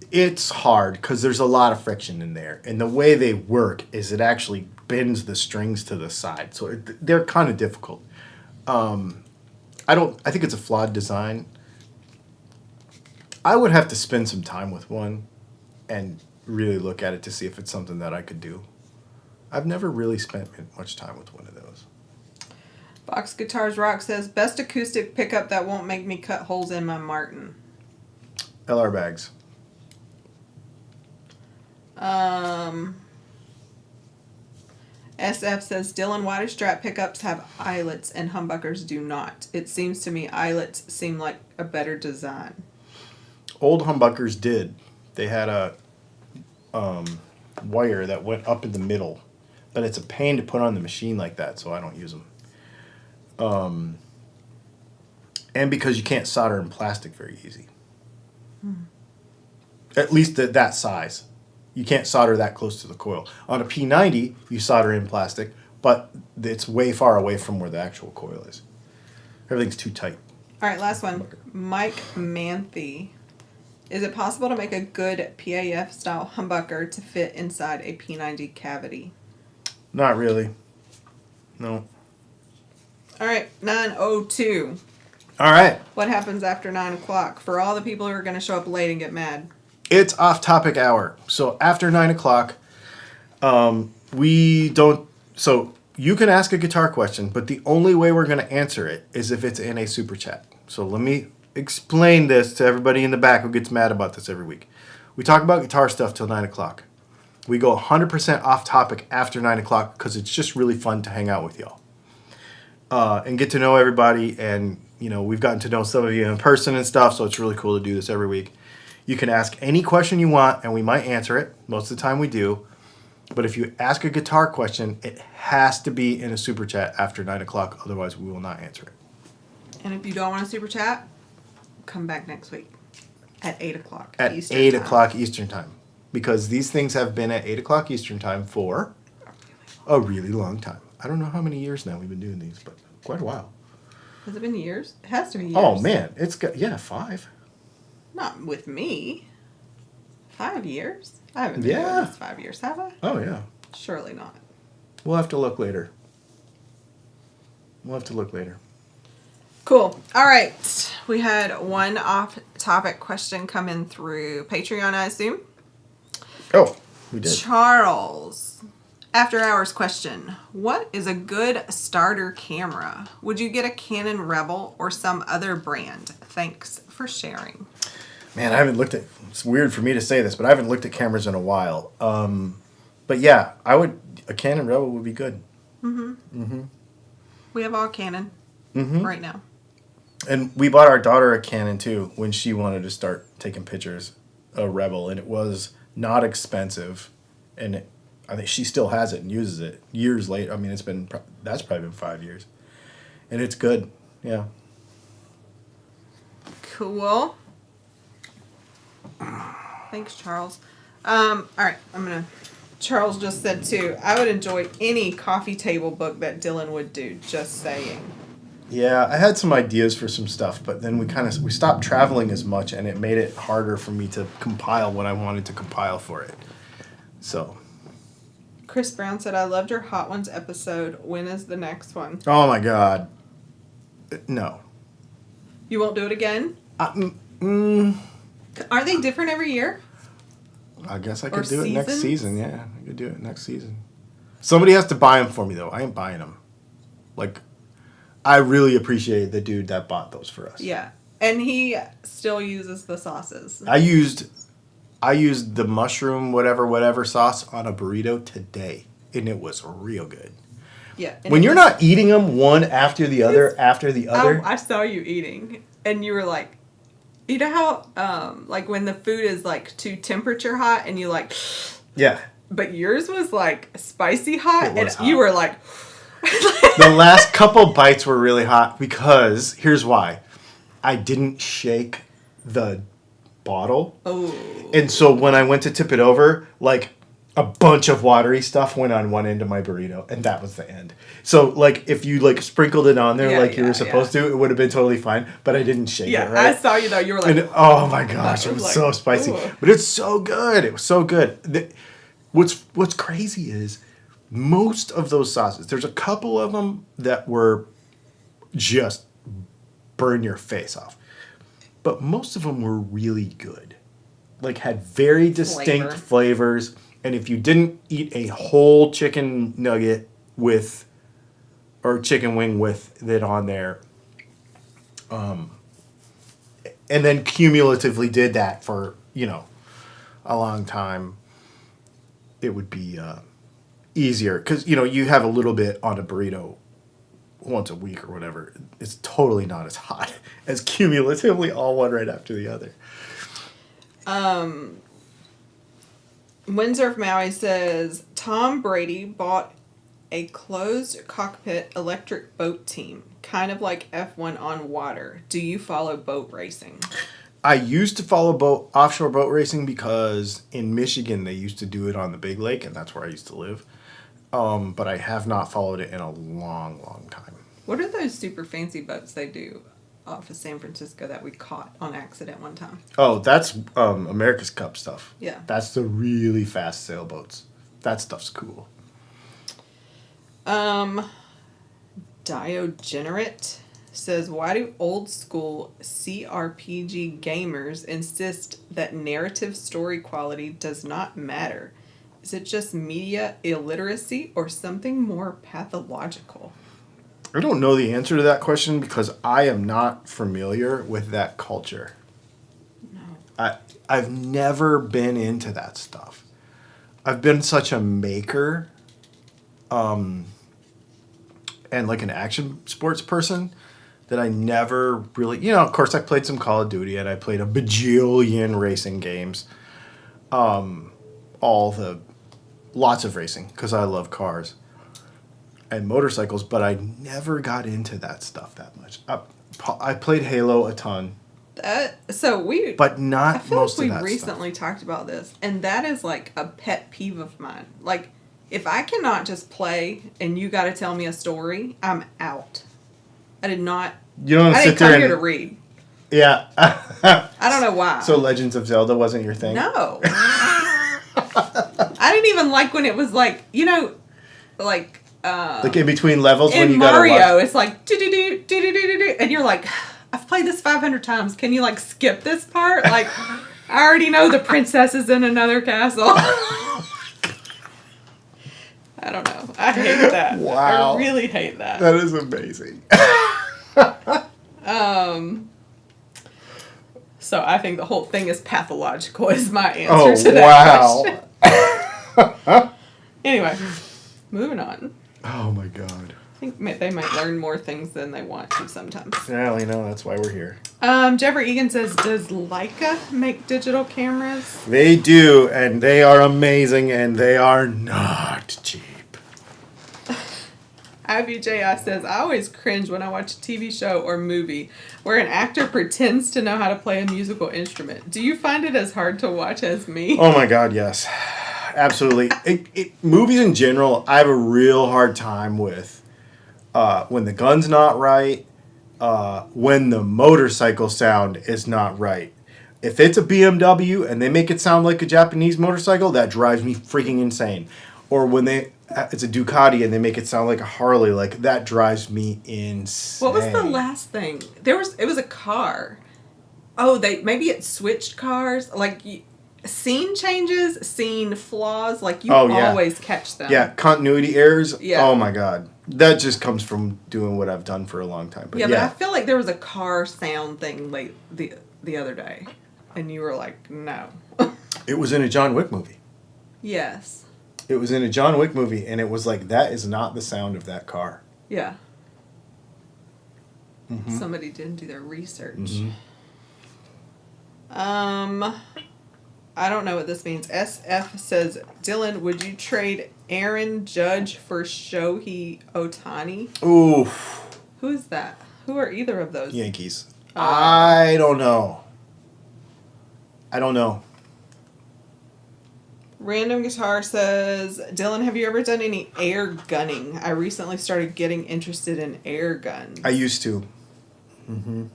It's hard because there's a lot of friction in there. And the way they work is it actually bends the strings to the side. So they're kind of difficult. I think it's a flawed design. I would have to spend some time with one and really look at it to see if it's something that I could do. I've never really spent much time with one of those. Fox Guitars Rock says, best acoustic pickup that won't make me cut holes in my Martin. LR bags. SF says, Dylan Whitish Strat pickups have eyelets and humbuckers do not. It seems to me eyelets seem like a better design. Old humbuckers did. They had a wire that went up in the middle. But it's a pain to put on the machine like that, so I don't use them. And because you can't solder in plastic very easy. At least that size. You can't solder that close to the coil. On a P90, you solder in plastic, but it's way far away from where the actual coil is. Everything's too tight. All right, last one. Mike Manthe. Is it possible to make a good PAF style humbucker to fit inside a P90 cavity? Not really. No. All right, 9:02. All right. What happens after 9 o'clock for all the people who are going to show up late and get mad? It's off-topic hour. So after 9 o'clock, we don't... So you can ask a guitar question, but the only way we're going to answer it is if it's in a super chat. So let me explain this to everybody in the back who gets mad about this every week. We talk about guitar stuff till 9 o'clock. We go 100% off-topic after 9 o'clock because it's just really fun to hang out with y'all. And get to know everybody, and we've gotten to know some of you in person and stuff, so it's really cool to do this every week. You can ask any question you want, and we might answer it. Most of the time we do. But if you ask a guitar question, it has to be in a super chat after 9 o'clock, otherwise we will not answer it. And if you don't want a super chat, come back next week at 8 o'clock At Eastern 8 time. o'clock Eastern time. Because these things have been at 8 o'clock Eastern time for a really long time. I don't know how many years now we've been doing these, but quite a while. Has it been years? It has to be years. Oh, man. It's got, 5. Not with me. 5 years? I haven't been doing this 5 years, have I? Oh, yeah. Surely not. We'll have to look later. Cool. All right. We had one off-topic question come in through Patreon, I assume. Oh, we did. Charles. After hours question. What is a good starter camera? Would you get a Canon Rebel or some other brand? Thanks for sharing. Man, I haven't looked at... It's weird for me to say this, but I haven't looked at cameras in a while. But yeah, a Canon Rebel would be good. We have all Canon right now. And we bought our daughter a Canon too when she wanted to start taking pictures, a Rebel, and it was not expensive, and I think she still has it and uses it years later. I mean, that's probably been 5 years, and it's good. Yeah. Cool. Thanks, Charles. All right, Charles just said too, I would enjoy any coffee table book that Dylan would do. Just saying. Yeah, I had some ideas for some stuff, but then we stopped traveling as much, and it made it harder for me to compile what I wanted to compile for it. So. Chris Brown said, I loved your Hot Ones episode. When is the next one? Oh my God. No. You won't do it again? Are they different every year? I guess I Or could do it next seasons? season. Yeah, I could do it next season. Somebody has to buy them for me, though. I ain't buying them. I really appreciate the dude that bought those for us. Yeah. And he still uses the sauces. I used the mushroom whatever sauce on a burrito today, and it was real good. Yeah. When you're not eating them one after the other I saw you eating, and you were like, you know how, when the food is, too temperature hot, and you, yeah. But yours was, spicy hot, It was and you were like... The last couple bites were really hot because, here's why. I didn't shake the bottle. Oh. And so when I went to tip it over, a bunch of watery stuff went on one end of my burrito, and that was the end. So, if you, sprinkled it on there you were supposed to, it would have been totally fine, but I didn't shake it, right? I saw you, though. You were like... And, oh, my gosh, it was so spicy. Ooh. But it's so good. It was so good. What's crazy is most of those sauces, there's a couple of them that were just burn your face off. But most of them were really good. Had very distinct flavors. And if you didn't eat a whole chicken nugget or chicken wing with it on there, and then cumulatively did that for, a long time, it would be easier. Because, you have a little bit on a burrito once a week or whatever. It's totally not as hot as cumulatively all one right after the other. Windsurf Maui says Tom Brady bought a closed cockpit electric boat team, kind of like F1 on water. Do you follow boat racing? I used to follow offshore boat racing because in Michigan they used to do it on the big lake, and that's where I used to live. But I have not followed it in a long, long time. What are those super fancy boats they do off of San Francisco that we caught on accident one time? Oh, that's America's Cup stuff. Yeah. That's the really fast sailboats. That stuff's cool. Diogenerate says, why do old school CRPG gamers insist that narrative story quality does not matter? Is it just media illiteracy or something more pathological? I don't know the answer to that question because I am not familiar with that culture. No. I've never been into that stuff. I've been such a maker and like an action sports person that I never really, of course I played some Call of Duty and I played a bajillion racing games. Lots of racing because I love cars and motorcycles, but I never got into that stuff that much. I played Halo a ton. But not I feel most like of that we recently talked about this, and that is like a pet peeve of mine. Like, if I cannot just play and you got to tell me a story, I'm out. I didn't come here to read. Yeah. I don't know why. So Legends of Zelda wasn't your thing? No. I didn't even like when it was like, like in between levels when you got Mario, it's like do, and you're like, I've played this 500 times. Can you like skip this part? Like, I already know the princess is in another castle. I don't know. I hate that. Wow. I really hate that. That is amazing. So I think the whole thing is pathological is my answer to that question. Anyway, moving on. Oh my God. I think they might learn more things than they want to sometimes. Yeah, that's why we're here. Jeffrey Egan says, does Leica make digital cameras? They do, and they are amazing, and they are not cheap. IBJI says, I always cringe when I watch a TV show or movie where an actor pretends to know how to play a musical instrument. Do you find it as hard to watch as me? Oh my God, yes. Absolutely. Movies in general, I have a real hard time with when the gun's not right, when the motorcycle sound is not right. If it's a BMW and they make it sound like a Japanese motorcycle, that drives me freaking insane. Or when it's a Ducati and they make it sound like a Harley, like that drives me insane. What was the last thing? It was a car. Oh, maybe it switched cars. Like scene changes, scene flaws, like you always catch them. Yeah, continuity errors. Yeah. Oh my God. That just comes from doing what I've done for a long time. But I feel like there was a car sound thing the other day. And you were like, no. It was in a John Wick movie. Yes. It was in a John Wick movie, and it was like, that is not the sound of that car. Yeah. Mm-hmm. Somebody didn't do their research. Mm-hmm. I don't know what this means. SF says, Dylan, would you trade Aaron Judge for Shohei Ohtani? Ooh. Who is that? Who are either of those? Yankees. I don't know. Random Guitar says, Dylan, have you ever done any air gunning? I recently started getting interested in air guns. I used to. Mm-hmm.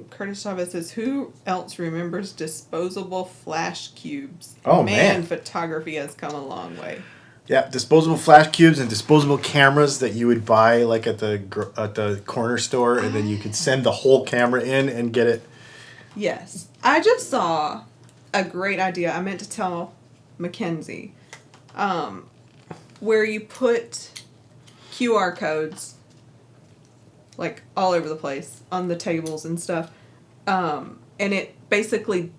Curtis Chavez says, who else remembers disposable flash cubes? Oh, man. Photography has come a long way. Yeah, disposable flash cubes and disposable cameras that you would buy like at the corner store, and then you could send the whole camera in and get it. Yes. I just saw a great idea. I meant to tell Mackenzie, where you put QR codes like all over the place on the tables and stuff, and it basically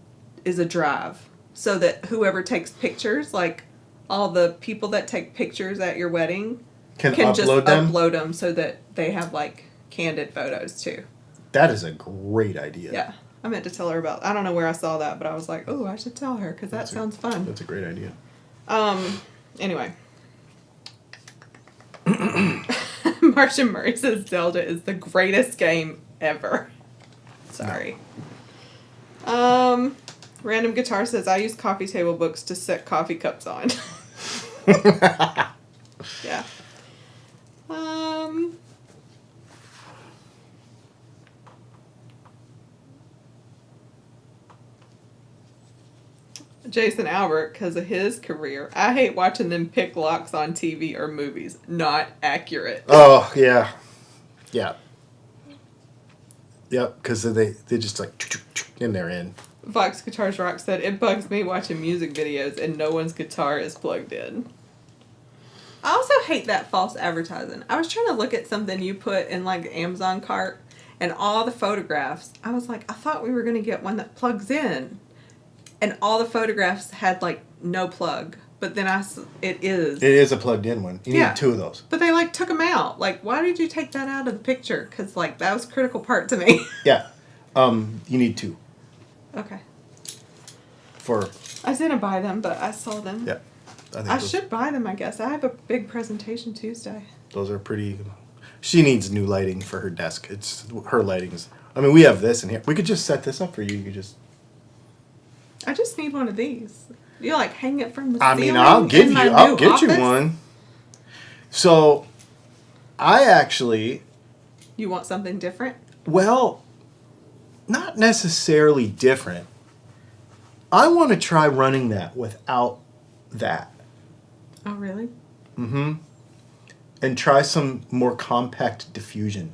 is a drive so that whoever takes pictures, like all the people that take pictures at your wedding, can just upload them so that they have like candid photos too. That is a great idea. Yeah. I meant to tell her about. I don't know where I saw that, but I was like, oh, I should tell her because that sounds fun. That's a great idea. Anyway. Martian Murray says Zelda is the greatest game ever. Sorry. Random Guitar says I use coffee table books to set coffee cups on. Yeah. Jason Albert, because of his career, I hate watching them pick locks on TV or movies. Not accurate. Oh, yeah. Yeah. Yep, because they just like, and they're in. Vox Guitars Rock said, it bugs me watching music videos and no one's guitar is plugged in. I also hate that false advertising. I was trying to look at something you put in like the Amazon cart and all the photographs. I was like, I thought we were going to get one that plugs in. And all the photographs had like no plug. But then it is. It is a plugged in one. You need 2 of those. But they like took them out. Like, why did you take that out of the picture? Because like that was a critical part to me. Yeah. You need 2. Okay. I didn't buy them, but I saw them. Yeah. I should buy them, I guess. I have a big presentation Tuesday. Those are pretty. She needs new lighting for her desk. It's her lighting's. I mean, we have this in here. We could just set this up for you. You could just. I just need one of these. You like hang it from the ceiling. I mean, I'll get you one. So, I actually. You want something different? Well, not necessarily different. I want to try running that without that. Oh, really? Mm-hmm. And try some more compact diffusion.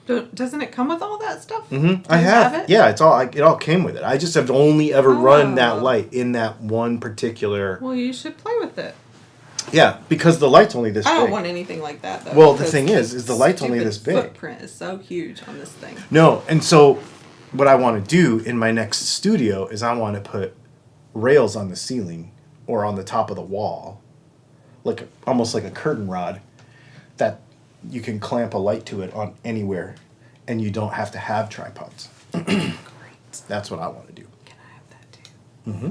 Doesn't it come with all that stuff? Mm-hmm. I have it. Yeah, it all came with it. I just have only ever run that light in that one particular. Well, you should play with it. Yeah, because the light's only this big. I don't want anything like that though. Well, the thing is the light's only this big. The footprint is so huge on this thing. No, and so what I want to do in my next studio is I want to put rails on the ceiling or on the top of the wall, almost like a curtain rod, that you can clamp a light to it on anywhere, and you don't have to have tripods. Great. That's what I want to do. Can I have that too? Mm-hmm.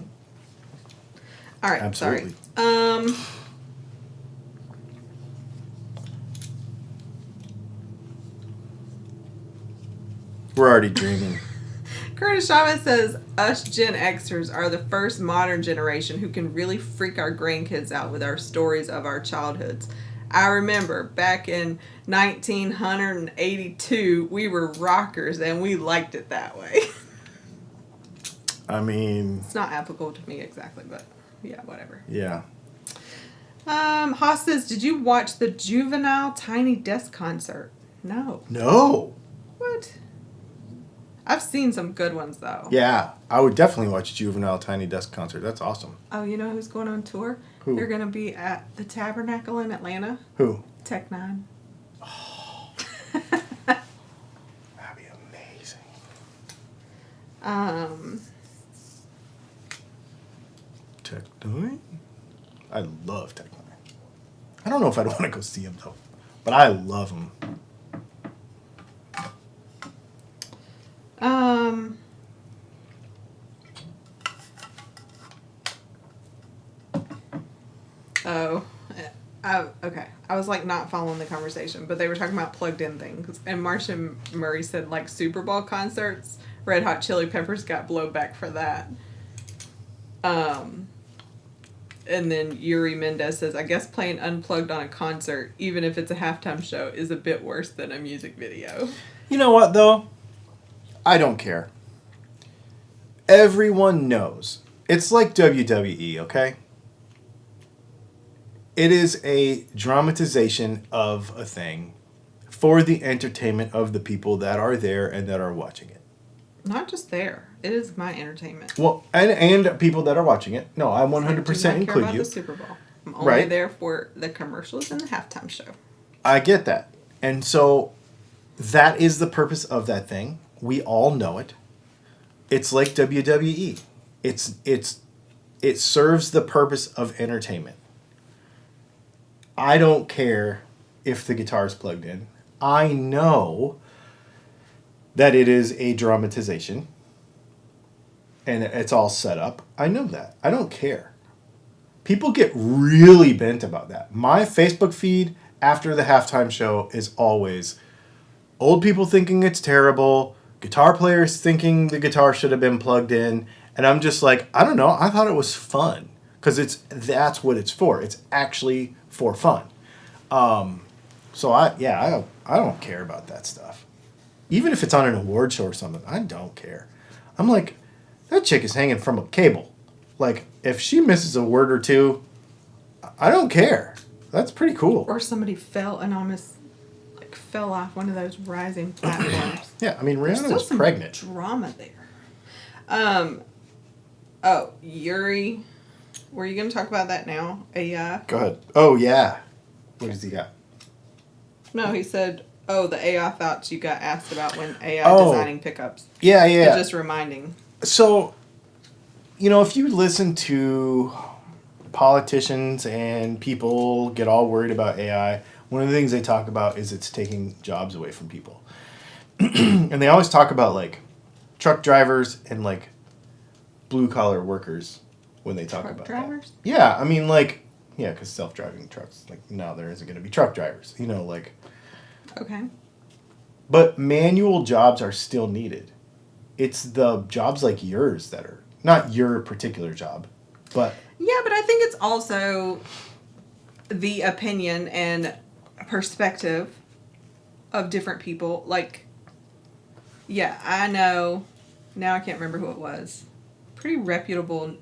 All right. Absolutely. Sorry. We're already dreaming. Curtis Chavez says, us Gen Xers are the first modern generation who can really freak our grandkids out with our stories of our childhoods. I remember back in 1982, we were rockers and we liked it that way. I mean... It's not applicable to me exactly, but yeah, whatever. Yeah. Haas says, did you watch the Juvenile Tiny Desk concert? No. No. What? I've seen some good ones, though. Yeah, I would definitely watch Juvenile Tiny Desk concert. That's awesome. Oh, you know who's going on tour? Who? They're going to be at the Tabernacle in Atlanta. Who? Tech Nine. Oh. That'd be amazing. Tech Nine? I love Tech Nine. I don't know if I'd want to go see him, though. But I love him. Okay. I was like not following the conversation, but they were talking about plugged in things. And Martian Murray said like Super Bowl concerts, Red Hot Chili Peppers got blowback for that. And then Yuri Mendez says, I guess playing unplugged on a concert, even if it's a halftime show, is a bit worse than a music video. You know what, though? I don't care. Everyone knows. It's like WWE, okay? It is a dramatization of a thing for the entertainment of the people that are there and that are watching it. Not just there. It is my entertainment. Well, and people that are watching it. No, I 100% I do not care include about you. the Super Bowl. I'm only there for the commercials and the halftime show. I get that. And so that is the purpose of that thing. We all know it. It's like WWE. It serves the purpose of entertainment. I don't care if the guitar's plugged in. I know that it is a dramatization and it's all set up. I know that. I don't care. People get really bent about that. My Facebook feed after the halftime show is always old people thinking it's terrible, guitar players thinking the guitar should have been plugged in, and I'm just like, I don't know, I thought it was fun because that's what it's for. It's actually for fun. So I don't care about that stuff. Even if it's on an award show or something, I don't care. I'm like, that chick is hanging from a cable. Like, if she misses a word or two, I don't care. That's pretty cool. Or somebody fell and almost fell off one of those rising platforms. Yeah, I mean, There's Rihanna still was some pregnant. drama there. Yuri, were you going to talk about that now? AI? Go ahead. Oh, yeah. What does he got? No, he said, the AI thoughts you got asked about when AI designing pickups. Yeah. It's just reminding. So, if you listen to politicians and people get all worried about AI, one of the things they talk about is it's taking jobs away from people. And they always talk about, like, truck drivers and, like, blue-collar workers when they talk about drivers? that. Yeah, I mean, like, yeah, because self-driving trucks, like, now there isn't going to be truck drivers, like... Okay. But manual jobs are still needed. It's the jobs like yours that are... Not your particular job, but... Yeah, but I think it's also the opinion and perspective of different people. Like, yeah, I know... Now I can't remember who it was. Pretty reputable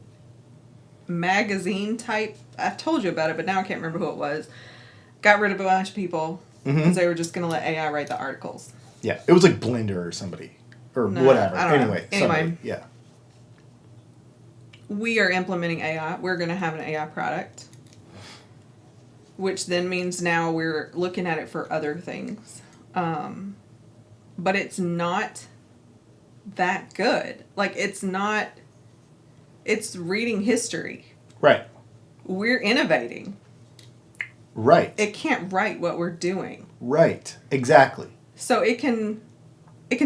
magazine type. I've told you about it, but now I can't remember who it was. Got rid of a bunch of people because they were just going to let AI write the articles. Yeah, it was like Blender or somebody. Or whatever. I don't know. Anyway, somebody, yeah. We are implementing AI. We're going to have an AI product. Which then means now we're looking at it for other things. But it's not that good. Like, it's not... It's reading history. Right. We're innovating. Right. It can't write what we're doing. Right. Exactly. So it can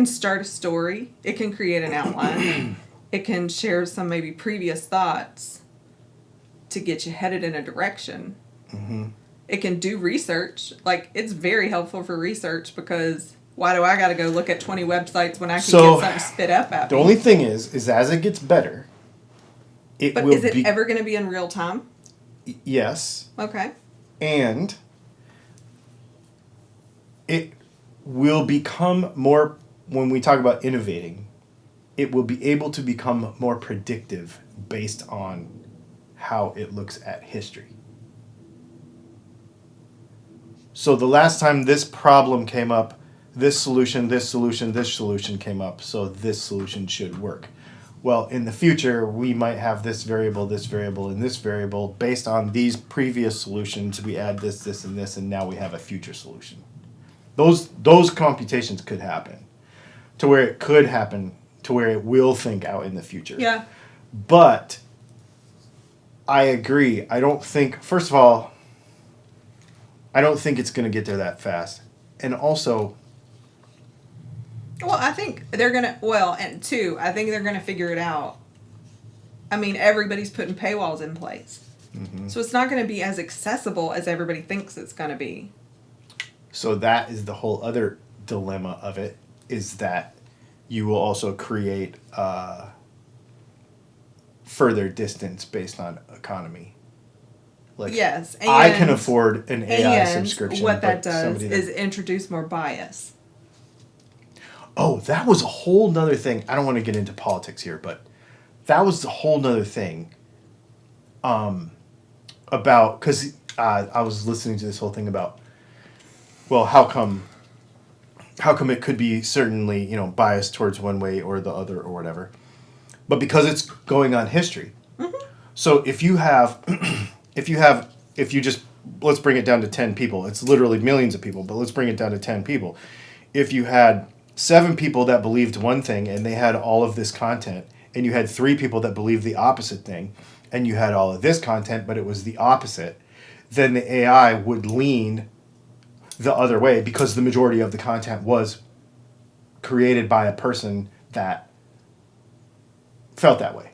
start a story. It can create an outline. It can share some maybe previous thoughts to get you headed in a direction. Mm-hmm. It can do research. Like, it's very helpful for research because why do I got to go look at 20 websites when I can get something spit up at me? The only thing is as it gets better, But is it ever going to be in real time? Yes. Okay. And it will become more, when we talk about innovating, it will be able to become more predictive based on how it looks at history. So the last time this problem came up, this solution came up, so this solution should work. Well, in the future, we might have this variable, and this variable. Based on these previous solutions, we add this, and this, and now we have a future solution. Those computations could happen to where it could happen, to where it will think out in the future. Yeah. But I agree. I don't think, first of all, I don't think it's going to get there that fast. And also... Well, I think they're going to... Well, and two, I think they're going to figure it out. I mean, everybody's putting paywalls in place. Mm-hmm. So it's not going to be as accessible as everybody thinks it's going to be. So that is the whole other dilemma of it, is that you will also create further distance based on economy. Like, yes, and I can afford an AI subscription. What that does is introduce more bias. Oh, that was a whole nother thing. I don't want to get into politics here, but that was a whole nother thing. About, because I was listening to this whole thing about, well, how come it could be certainly, biased towards one way or the other or whatever, but because it's going on history. Mm-hmm. So if you just, let's bring it down to 10 people. It's literally millions of people, but let's bring it down to 10 people. If you had 7 people that believed one thing and they had all of this content, and you had 3 people that believed the opposite thing, and you had all of this content, but it was the opposite, then the AI would lean the other way because the majority of the content was created by a person that felt that way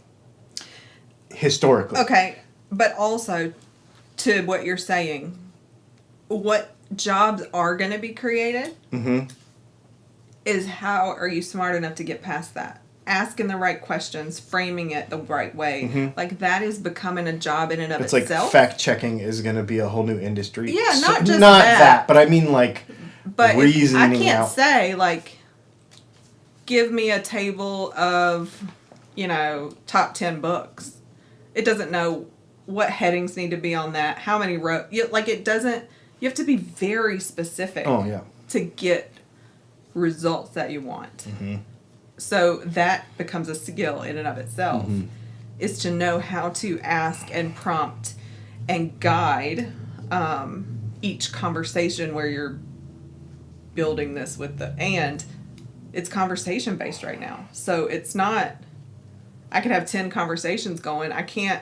historically. Okay, but also to what you're saying, what jobs are going to be created is how are you smart enough to get past that? Asking the right questions, framing it the right way. Like that is becoming a job in and of It's itself. like fact checking is going to be a whole new industry. Yeah, not just not that, but I mean like but reasoning I can't out. say like, give me a table of, top 10 books. It doesn't know what headings need to be on that, how many rows. Like it doesn't. You have to be very specific. Oh yeah. To get results that you want. So that becomes a skill in and of itself, is to know how to ask and prompt and guide each conversation where you're building this with and it's conversation based right now. So it's not, I could have 10 conversations going. I can't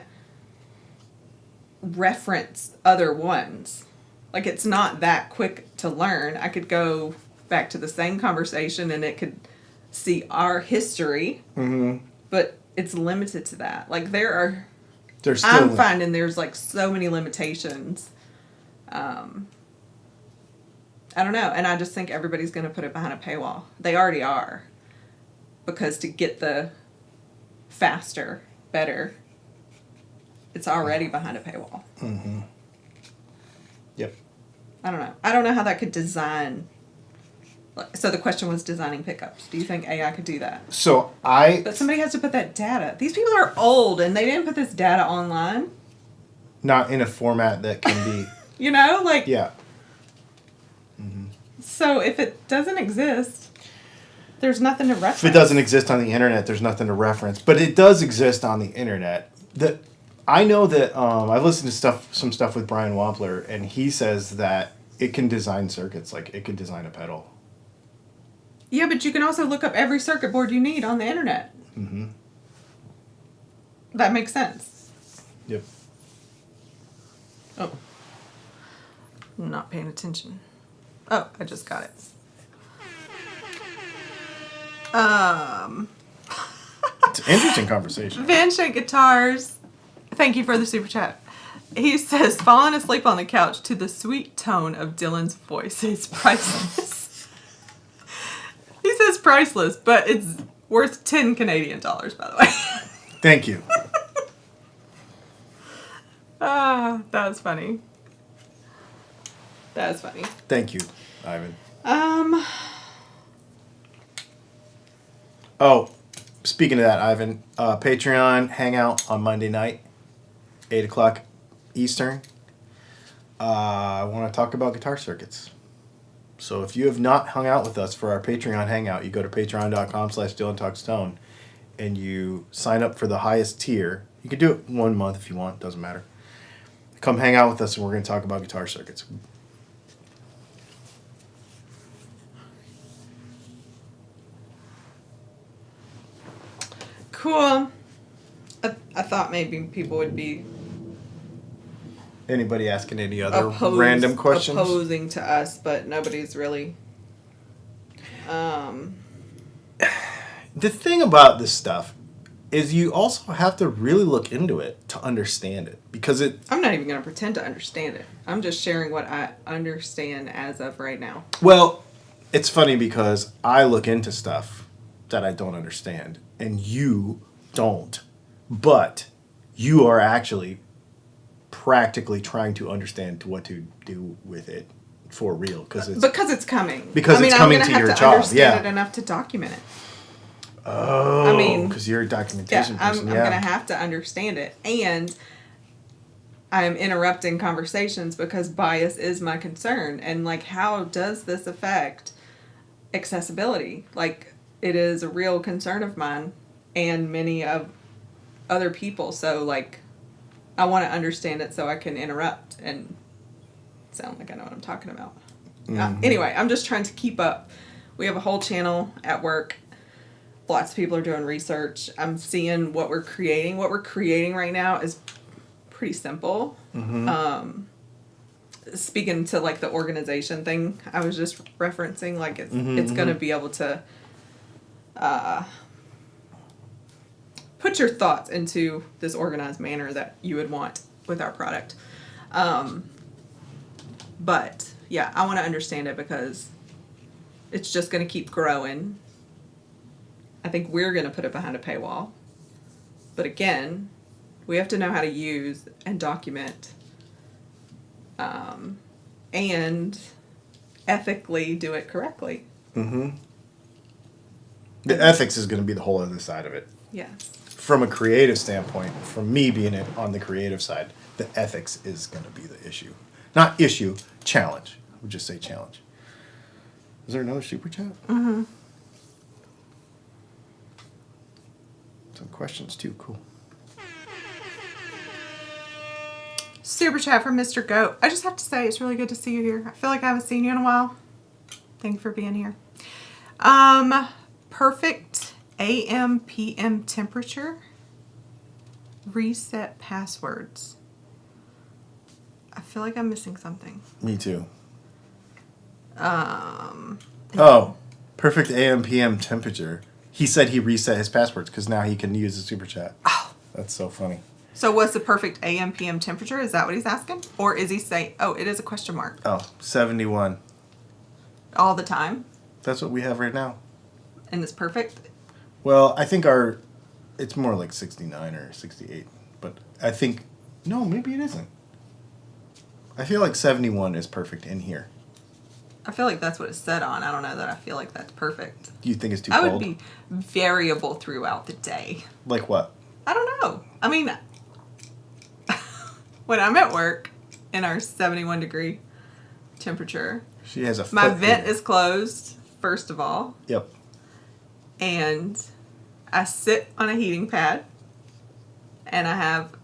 reference other ones. Like it's not that quick to learn. I could go back to the same conversation and it could see our history, but it's limited to that. Like I'm finding there's like so many limitations. I don't know. And I just think everybody's going to put it behind a paywall. They already are. Because to get the faster, better, it's already behind a paywall. Yep. I don't know. I don't know how that could design. So the question was designing pickups. Do you think AI could do that? But somebody has to put that data. These people are old and they didn't put this data online. Not in a format that can be. Yeah. So if it doesn't exist, there's nothing to reference. If it doesn't exist on the internet, there's nothing to reference. But it does exist on the internet. I know that I've listened to some stuff with Brian Wampler, and he says that it can design circuits, like it can design a pedal. Yeah, but you can also look up every circuit board you need on the internet. That makes sense. Yep. Oh. I'm not paying attention. Oh, I just got it. It's an interesting conversation. Van Shank Guitars, thank you for the super chat. He says, falling asleep on the couch to the sweet tone of Dylan's voice is priceless. He says priceless, but it's worth 10 Canadian dollars, by the way. Thank you. That was funny. That was funny. Thank you, Ivan. Oh, speaking of that, Ivan, Patreon hangout on Monday night, 8 o'clock Eastern. I want to talk about guitar circuits. So if you have not hung out with us for our Patreon hangout, you go to patreon.com/DylanTalksTone and you sign up for the highest tier. You can do it 1 month if you want, doesn't matter. Come hang out with us and we're going to talk about guitar circuits. Cool. I thought maybe people would be Anybody asking any other random questions? opposing to us, but nobody's really. The thing about this stuff is you also have to really look into it to understand it, because I'm not even going to pretend to understand it. I'm just sharing what I understand as of right now. Well, it's funny because I look into stuff that I don't understand, and you don't, but you are actually practically trying to understand what to do with it for real, because it's coming. Because it's coming to your job. Understand it enough to document it. Oh, because you're a documentation person. I'm going to have to understand it, and I'm interrupting conversations because bias is my concern. And like, how does this affect accessibility? Like, it is a real concern of mine and many of other people. So like, I want to understand it so I can interrupt and sound like I know what I'm talking about. Anyway, I'm just trying to keep up. We have a whole channel at work. Lots of people are doing research. I'm seeing what we're creating. What we're creating right now is pretty simple. Speaking to like the organization thing I was just referencing, like it's going to be able to put your thoughts into this organized manner that you would want with our product. But yeah, I want to understand it because it's just going to keep growing. I think we're going to put it behind a paywall. But again, we have to know how to use and document and ethically do it correctly. Mm-hmm. The ethics is going to be the whole other side of it. Yes. From a creative standpoint, from me being it on the creative side, the ethics is going to be the issue. Not issue, challenge. I would just say challenge. Is there another super chat? Mm-hmm. Some questions too. Cool. Super chat from Mr. Goat. I just have to say, it's really good to see you here. I feel like I haven't seen you in a while. Thank you for being here. Perfect AM PM temperature. Reset passwords. I feel like I'm missing something. Me too. Oh, perfect AM PM temperature. He said he reset his passwords because now he can use the super chat. Oh. That's so funny. So what's the perfect AM PM temperature? Is that what he's asking? Or is he saying, oh, it is a question mark. Oh, 71. All the time? That's what we have right now. And it's perfect? Well, I think it's more like 69 or 68. But I think, no, maybe it isn't. I feel like 71 is perfect in here. I feel like that's what it's set on. I don't know that I feel like that's perfect. Do you think it's too I cold? would be variable throughout the day. Like what? I don't know. I mean, when I'm at work in our 71 degree temperature, She has a my foot vent heater. is closed, first of all, Yep. and I sit on a heating pad, and I have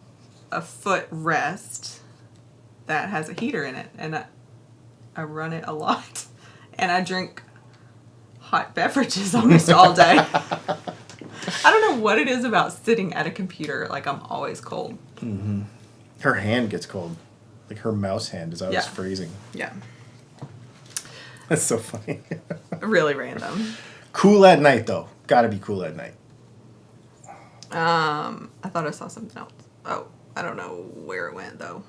a foot rest that has a heater in it, and I run it a lot, and I drink hot beverages almost all day. I don't know what it is about sitting at a computer. Like, I'm always cold. Mm-hmm. Her hand gets cold. Like her mouse hand is always freezing. Yeah. That's so funny. Really random. Cool at night, though. Gotta be cool at night. I thought I saw something else. Oh, I don't know where it went, though.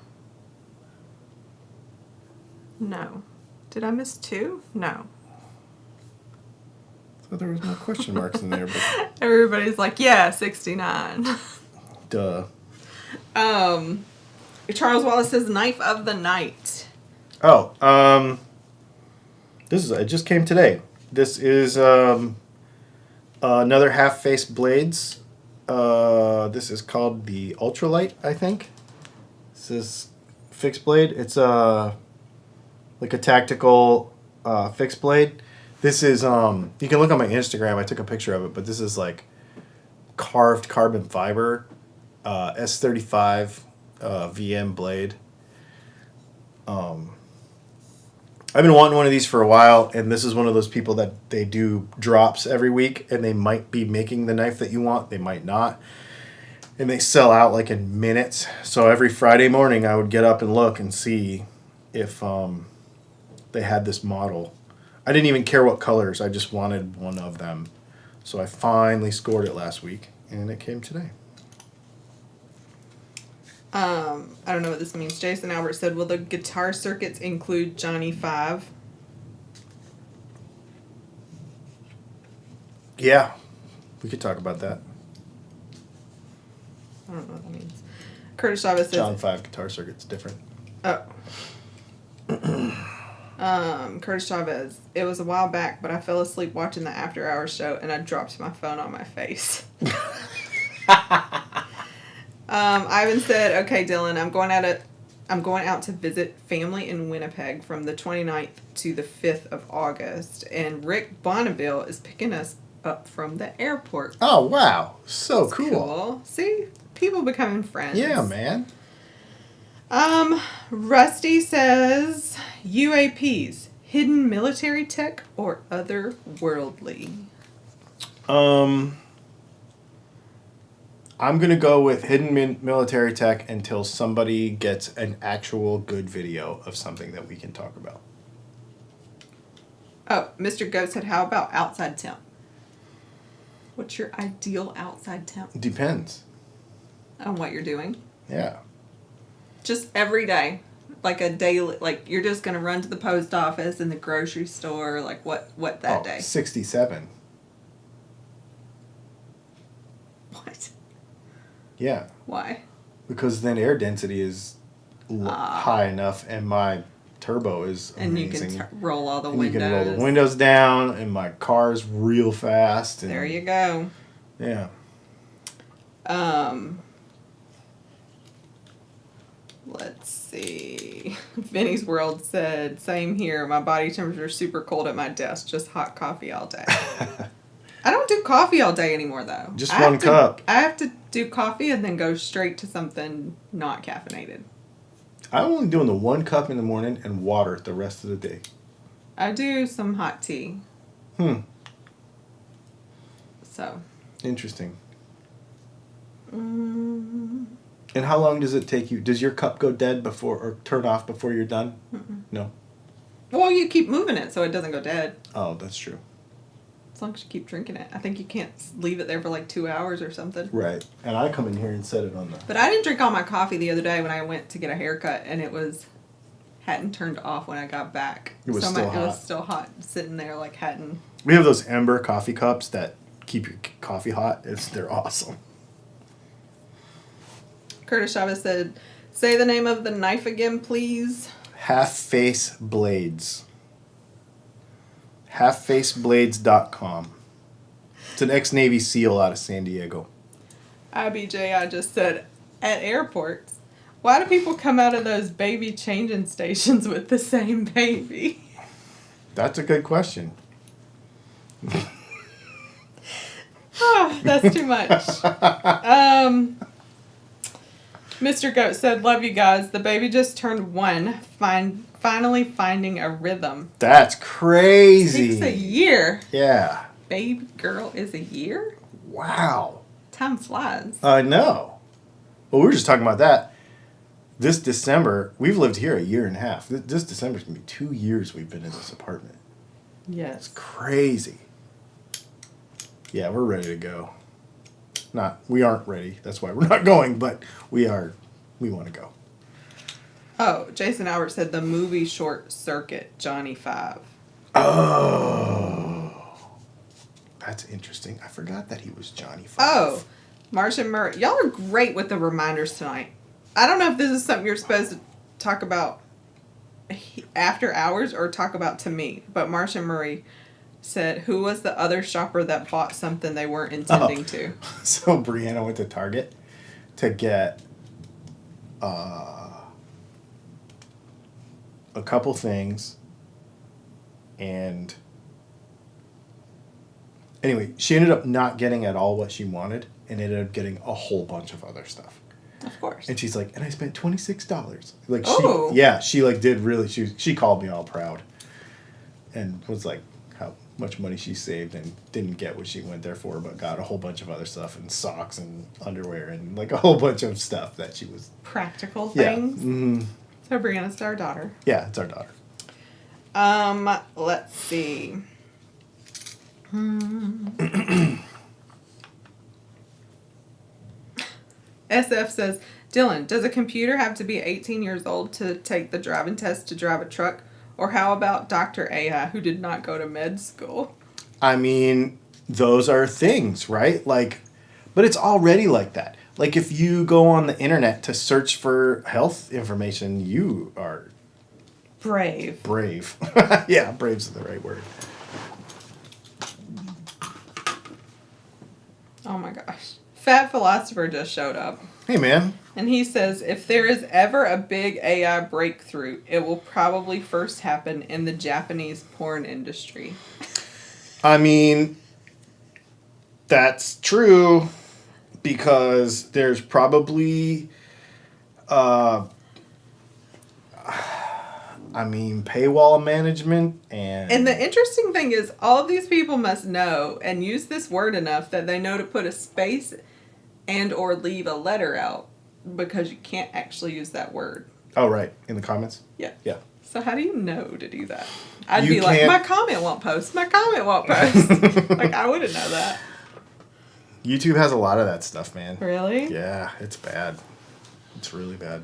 No. Did I miss two? No. So there was no question marks in there, but Everybody's like, yeah, 69. duh. Charles Wallace says knife of the night. Oh, it just came today. This is another half-face blades. This is called the Ultralight, I think. This is fixed blade. It's like a tactical fixed blade. This is you can look on my Instagram. I took a picture of it, but this is like carved carbon fiber S35 VM blade. I've been wanting one of these for a while, and this is one of those people that they do drops every week, and they might be making the knife that you want, they might not, and they sell out like in minutes. So every Friday morning I would get up and look and see if they had this model. I didn't even care what colors, I just wanted one of them. So I finally scored it last week, and it came today. I don't know what this means. Jason Albert said, will the guitar circuits include Johnny 5? Yeah, we could talk about that. I don't know what that means. Curtis Chavez says... John 5 guitar circuit's different. Oh. Curtis Chavez. It was a while back, but I fell asleep watching the After Hours show, and I dropped my phone on my face. Ivan said, okay, Dylan, I'm going out to visit family in Winnipeg from the 29th to the 5th of August, and Rick Bonneville is picking us up from the airport. Oh, wow. So That's cool. See? People becoming friends. Yeah, man. Rusty says, UAPs, hidden military tech or otherworldly? I'm going to go with hidden military tech until somebody gets an actual good video of something that we can talk about. Oh, Mr. Goat said, how about outside temp? What's your ideal outside temp? Depends. On what you're doing? Yeah. Just every day. Like a daily, like you're just going to run to the post office and the grocery store, like what that day? 67. What? Yeah. Why? Because then air density is high enough and my turbo is amazing. And you can roll all the and windows. You can roll the windows down and my car's real fast. And, there you go. Yeah. Let's see. Vinny's World said, same here. My body temperature is super cold at my desk. Just hot coffee all day. I don't do coffee all day anymore, though. Just one cup. I have to do coffee and then go straight to something not caffeinated. I'm only doing the 1 cup in the morning and water the rest of the day. I do some hot tea. So. Interesting. And how long does it take you? Does your cup go dead before or turn off before you're done? Mm-mm. No. Well, you keep moving it so it doesn't go dead. Oh, that's true. As long as you keep drinking it. I think you can't leave it there for like 2 hours or something. Right. And I come in here and set it on the... But I didn't drink all my coffee the other day when I went to get a haircut, and it hadn't turned off when I got back. It was still hot. It was still hot, sitting there like hadn't... We have those Ember coffee cups that keep your coffee hot. They're awesome. Curtis Chavez said, say the name of the knife again, please. Half-Face Blades. HalfFaceBlades.com. It's an ex-Navy SEAL out of San Diego. IBJ, I just said, at airports, why do people come out of those baby changing stations with the same baby? That's a good question. Oh, that's too much. Mr. Goat said, love you guys. The baby just turned 1. Finally finding a rhythm. That's crazy. It takes a year. Yeah. Baby girl is a year? Wow. Time flies. I know. Well, we were just talking about that. This December, we've lived here a year and a half. This December's going to be 2 years we've been in this apartment. Yes. It's crazy. Yeah, we're ready to go. We aren't ready. That's why we're not going, but we want to go. Oh, Jason Albert said the movie Short Circuit, Johnny 5. Oh. That's interesting. I forgot that he was Johnny 5. Oh, Martian Murray. Y'all are great with the reminders tonight. I don't know if this is something you're supposed to talk about after hours or talk about to me, but Martian Murray said, who was the other shopper that bought something they weren't intending to? So Brianna went to Target to get a couple things, and anyway, she ended up not getting at all what she wanted and ended up getting a whole bunch of other stuff. Of course. And she's like, and I spent $26. Like, oh. She like did really, she called me all proud and was like, how much money she saved and didn't get what she went there for, but got a whole bunch of other stuff and socks and underwear and like a whole bunch of stuff that she was... Practical things? Yeah. Mm-hmm. So Brianna's our daughter. Yeah, it's our daughter. Let's see. SF says, Dylan, does a computer have to be 18 years old to take the driving test to drive a truck? Or how about Dr. AI, who did not go to med school? I mean, those are things, right? Like, but it's already like that. Like, if you go on the internet to search for health information, you are... Brave. Yeah, brave's the right word. Oh my gosh. Fat Philosopher just showed up. Hey, man. And he says, if there is ever a big AI breakthrough, it will probably first happen in the Japanese porn industry. I mean, that's true because there's probably, paywall management and... And the interesting thing is, all of these people must know and use this word enough that they know to put a space and or leave a letter out because you can't actually use that word. Oh, right. In the comments? Yeah. Yeah. So how do you know to do that? I'd You be like, can't- my comment won't post. My comment won't post. Like, I wouldn't know that. YouTube has a lot of that stuff, man. Really? Yeah, it's bad. It's really bad.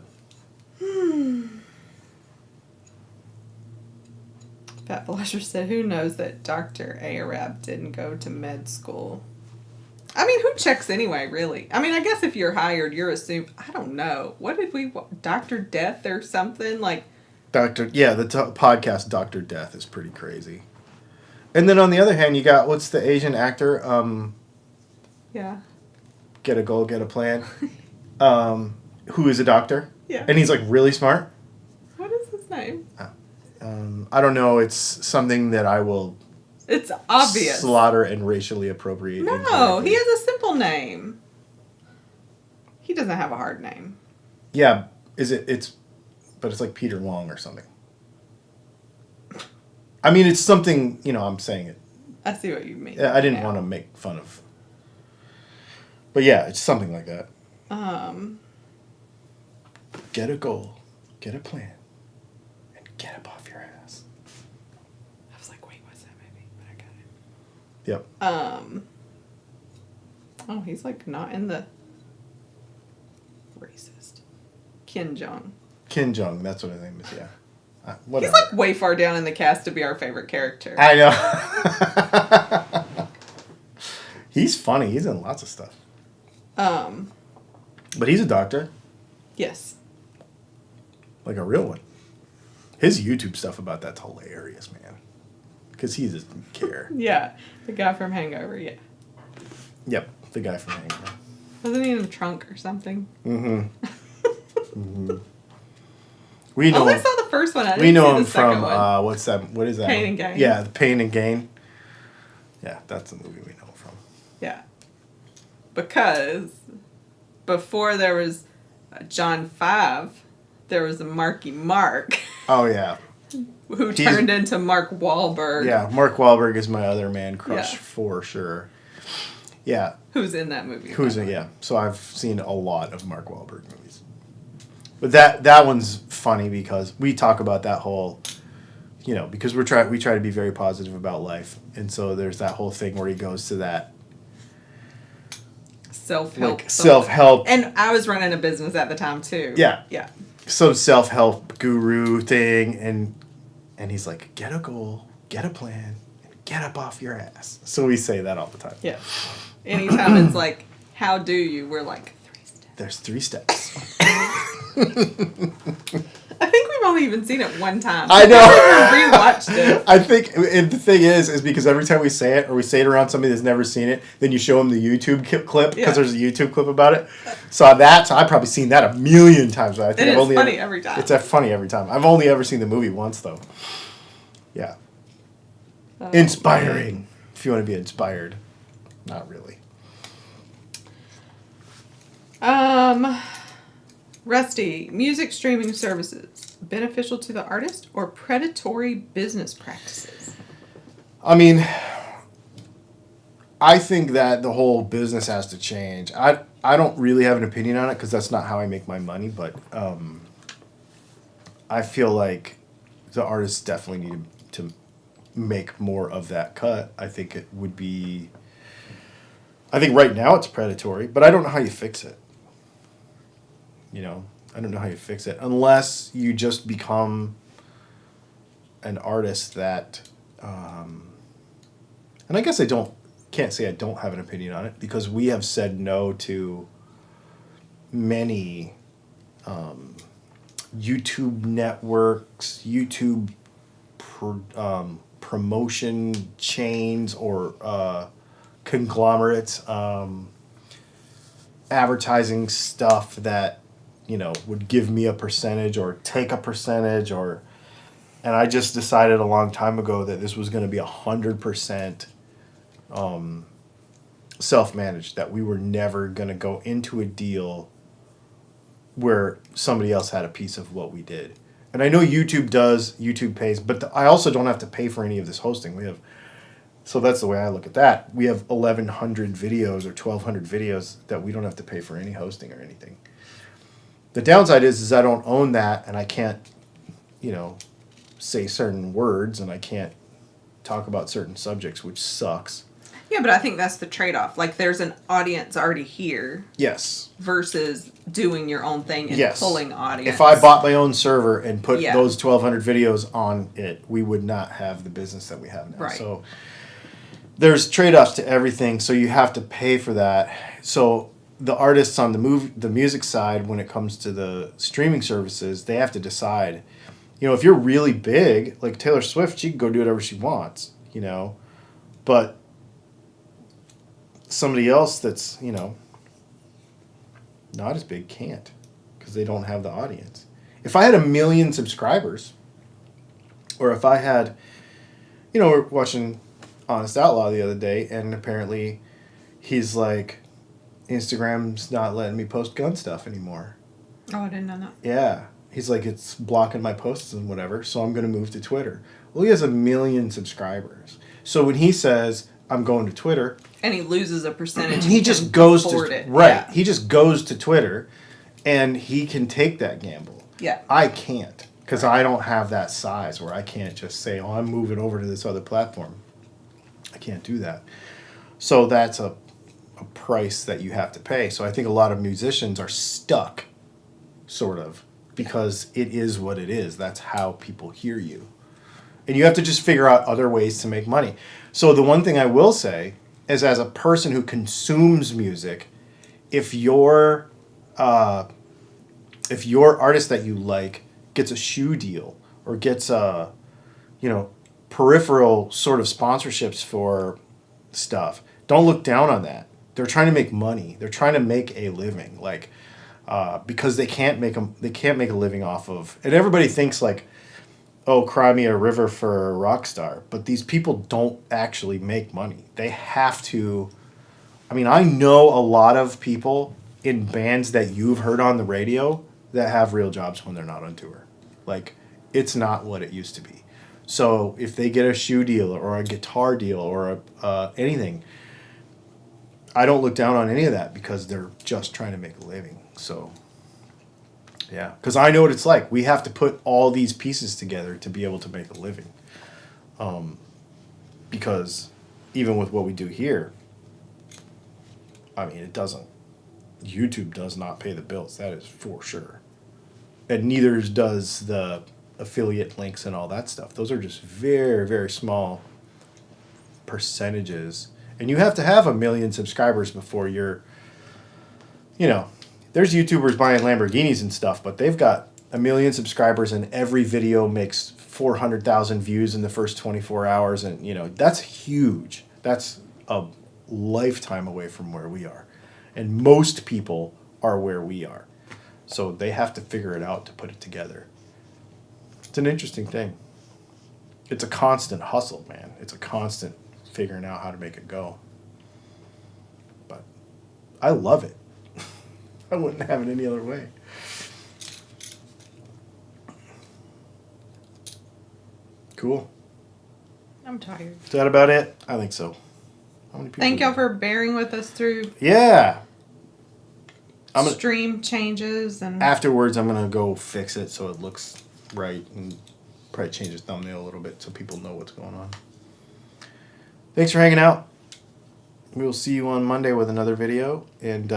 Pat Flasher said, who knows that Dr. Arab didn't go to med school? I mean, who checks anyway, really? I mean, I guess if you're hired, you're assumed... I don't know. What did we... Dr. Death or something? Like... The podcast Dr. Death is pretty crazy. And then on the other hand, you got, what's the Asian actor? Yeah. Get a goal, get a plan. Who is a doctor. Yeah. And he's like really smart. What is his name? I don't know. It's something that I will... It's obvious. Slaughter and racially appropriate. No, he has a simple name. He doesn't have a hard name. Yeah, but it's like Peter Long or something. I mean, it's something, I'm saying it. I see what you mean. I didn't want to make fun of. But yeah, it's something like that. Get a goal, get a plan, and get up off your ass. I was like, wait, what's that movie? But I got it. Yep. Oh, he's like not in the racist. Kim Jong. Kim Jong, that's what his name is, yeah. Whatever. He's like way far down in the cast to be our favorite character. I know. He's funny. He's in lots of stuff. But he's a doctor. Yes. Like a real one. His YouTube stuff about that's hilarious, man. Because he doesn't care. Yeah. The guy from Hangover, yeah. Yep. The guy from Hangover. Wasn't he in a trunk or something? Mm-hmm. Mm-hmm. We know. I only saw the first one. I didn't we know see him the second from one. what's that? What is that? Pain and Gain. Yeah, the Pain and Gain. Yeah, that's the movie we know him from. Yeah. Because before there was John 5, there was a Marky Mark. Oh yeah. Who turned into Mark Wahlberg. Yeah, Mark Wahlberg is my other man crush Yeah. for sure. Yeah. Who's in that movie? Yeah. So I've seen a lot of Mark Wahlberg movies. But that one's funny because we talk about that whole, because we try to be very positive about life. And so there's that whole thing where he goes to that self-help. Like self-help. And I was running a business at the time too. Yeah. Yeah. Some self-help guru thing and he's like, get a goal, get a plan, and get up off your ass. So we say that all the time. Yeah. Anytime it's like, how do you? We're like, 3 steps. There's 3 steps. I think we've only even seen it one time. I know. I've never rewatched it. I think and the thing is because every time we say it or we say it around somebody that's never seen it, then you show them the YouTube clip because there's a YouTube clip about it. So I've probably seen that a million times. But I think it's funny every time. It's funny every time. I've only ever seen the movie once though. Yeah. Inspiring. If you want to be inspired. Not really. Rusty, music streaming services, beneficial to the artist or predatory business practices? I mean, I think that the whole business has to change. I don't really have an opinion on it because that's not how I make my money, but I feel like the artists definitely need to make more of that cut. I think right now it's predatory, but I don't know how you fix it. I don't know how you fix it unless you just become an artist that, and I guess can't say I don't have an opinion on it because we have said no to many YouTube networks, YouTube promotion chains or conglomerates, advertising stuff that would give me a percentage or take a percentage and I just decided a long time ago that this was going to be 100% self-managed, that we were never going to go into a deal where somebody else had a piece of what we did. And I know YouTube pays, but I also don't have to pay for any of this hosting. So that's the way I look at that. We have 1,100 videos or 1,200 videos that we don't have to pay for any hosting or anything. The downside is I don't own that and I can't, say certain words and I can't talk about certain subjects, which sucks. Yeah, but I think that's the trade-off. Like, there's an audience already here Yes. versus doing your own thing and Yes. pulling audience. If I bought my own server and put Yeah. those 1,200 videos on it, we would not have the business that we have now. Right. So there's trade-offs to everything, so you have to pay for that. So the artists on the music side, when it comes to the streaming services, they have to decide. You know, if you're really big, like Taylor Swift, she can go do whatever she wants, you know. But somebody else that's, you know, not as big can't because they don't have the audience. If I had 1 million subscribers, or if I had, you know, we're watching Honest Outlaw the other day, and apparently he's like, Instagram's not letting me post gun stuff anymore. Oh, I didn't know that. Yeah. He's like, it's blocking my posts and whatever, so I'm going to move to Twitter. Well, he has 1 million subscribers. So when he says, I'm going to Twitter, and he loses a percentage. he just goes to it. right. Yeah. He just goes to Twitter, and he can take that gamble. Yeah. I can't because I don't have that size where I can't just say, "Oh, I'm moving over to this other platform." I can't do that. So that's a price that you have to pay. So I think a lot of musicians are stuck, sort of, because it is what it is. That's how people hear you, and you have to just figure out other ways to make money. So the one thing I will say is, as a person who consumes music, if your artist that you like gets a shoe deal or gets a, you know, peripheral sort of sponsorships for stuff, don't look down on that. They're trying to make money. They're trying to make a living, like because they can't make a living off of. And everybody thinks like, oh, cry me a river for a rock star. But these people don't actually make money. They have to. I mean, I know a lot of people in bands that you've heard on the radio that have real jobs when they're not on tour. Like, it's not what it used to be. So if they get a shoe deal or a guitar deal or anything, I don't look down on any of that because they're just trying to make a living. So, yeah, because I know what it's like. We have to put all these pieces together to be able to make a living. Because even with what we do here, I mean, YouTube does not pay the bills. That is for sure. And neither does the affiliate links and all that stuff. Those are just very, very small percentages. And you have to have 1 million subscribers before you're, you know, there's YouTubers buying Lamborghinis and stuff, but they've got 1 million subscribers and every video makes 400,000 views in the first 24 hours. And, you know, that's huge. That's a lifetime away from where we are. And most people are where we are. So they have to figure it out to put it together. It's an interesting thing. It's a constant hustle, man. It's a constant figuring out how to make it go. But I love it. I wouldn't have it any other way. Cool. I'm tired. Is that about it? I think so. How many people? Thank y'all for bearing with us through Yeah. stream changes and Afterwards, I'm going to go fix it so it looks right and probably change the thumbnail a little bit so people know what's going on. Thanks for hanging out. We will see you on Monday with another video and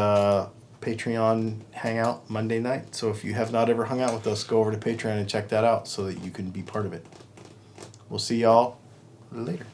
Patreon hangout Monday night. So if you have not ever hung out with us, go over to Patreon and check that out so that you can be part of it. We'll see y'all later.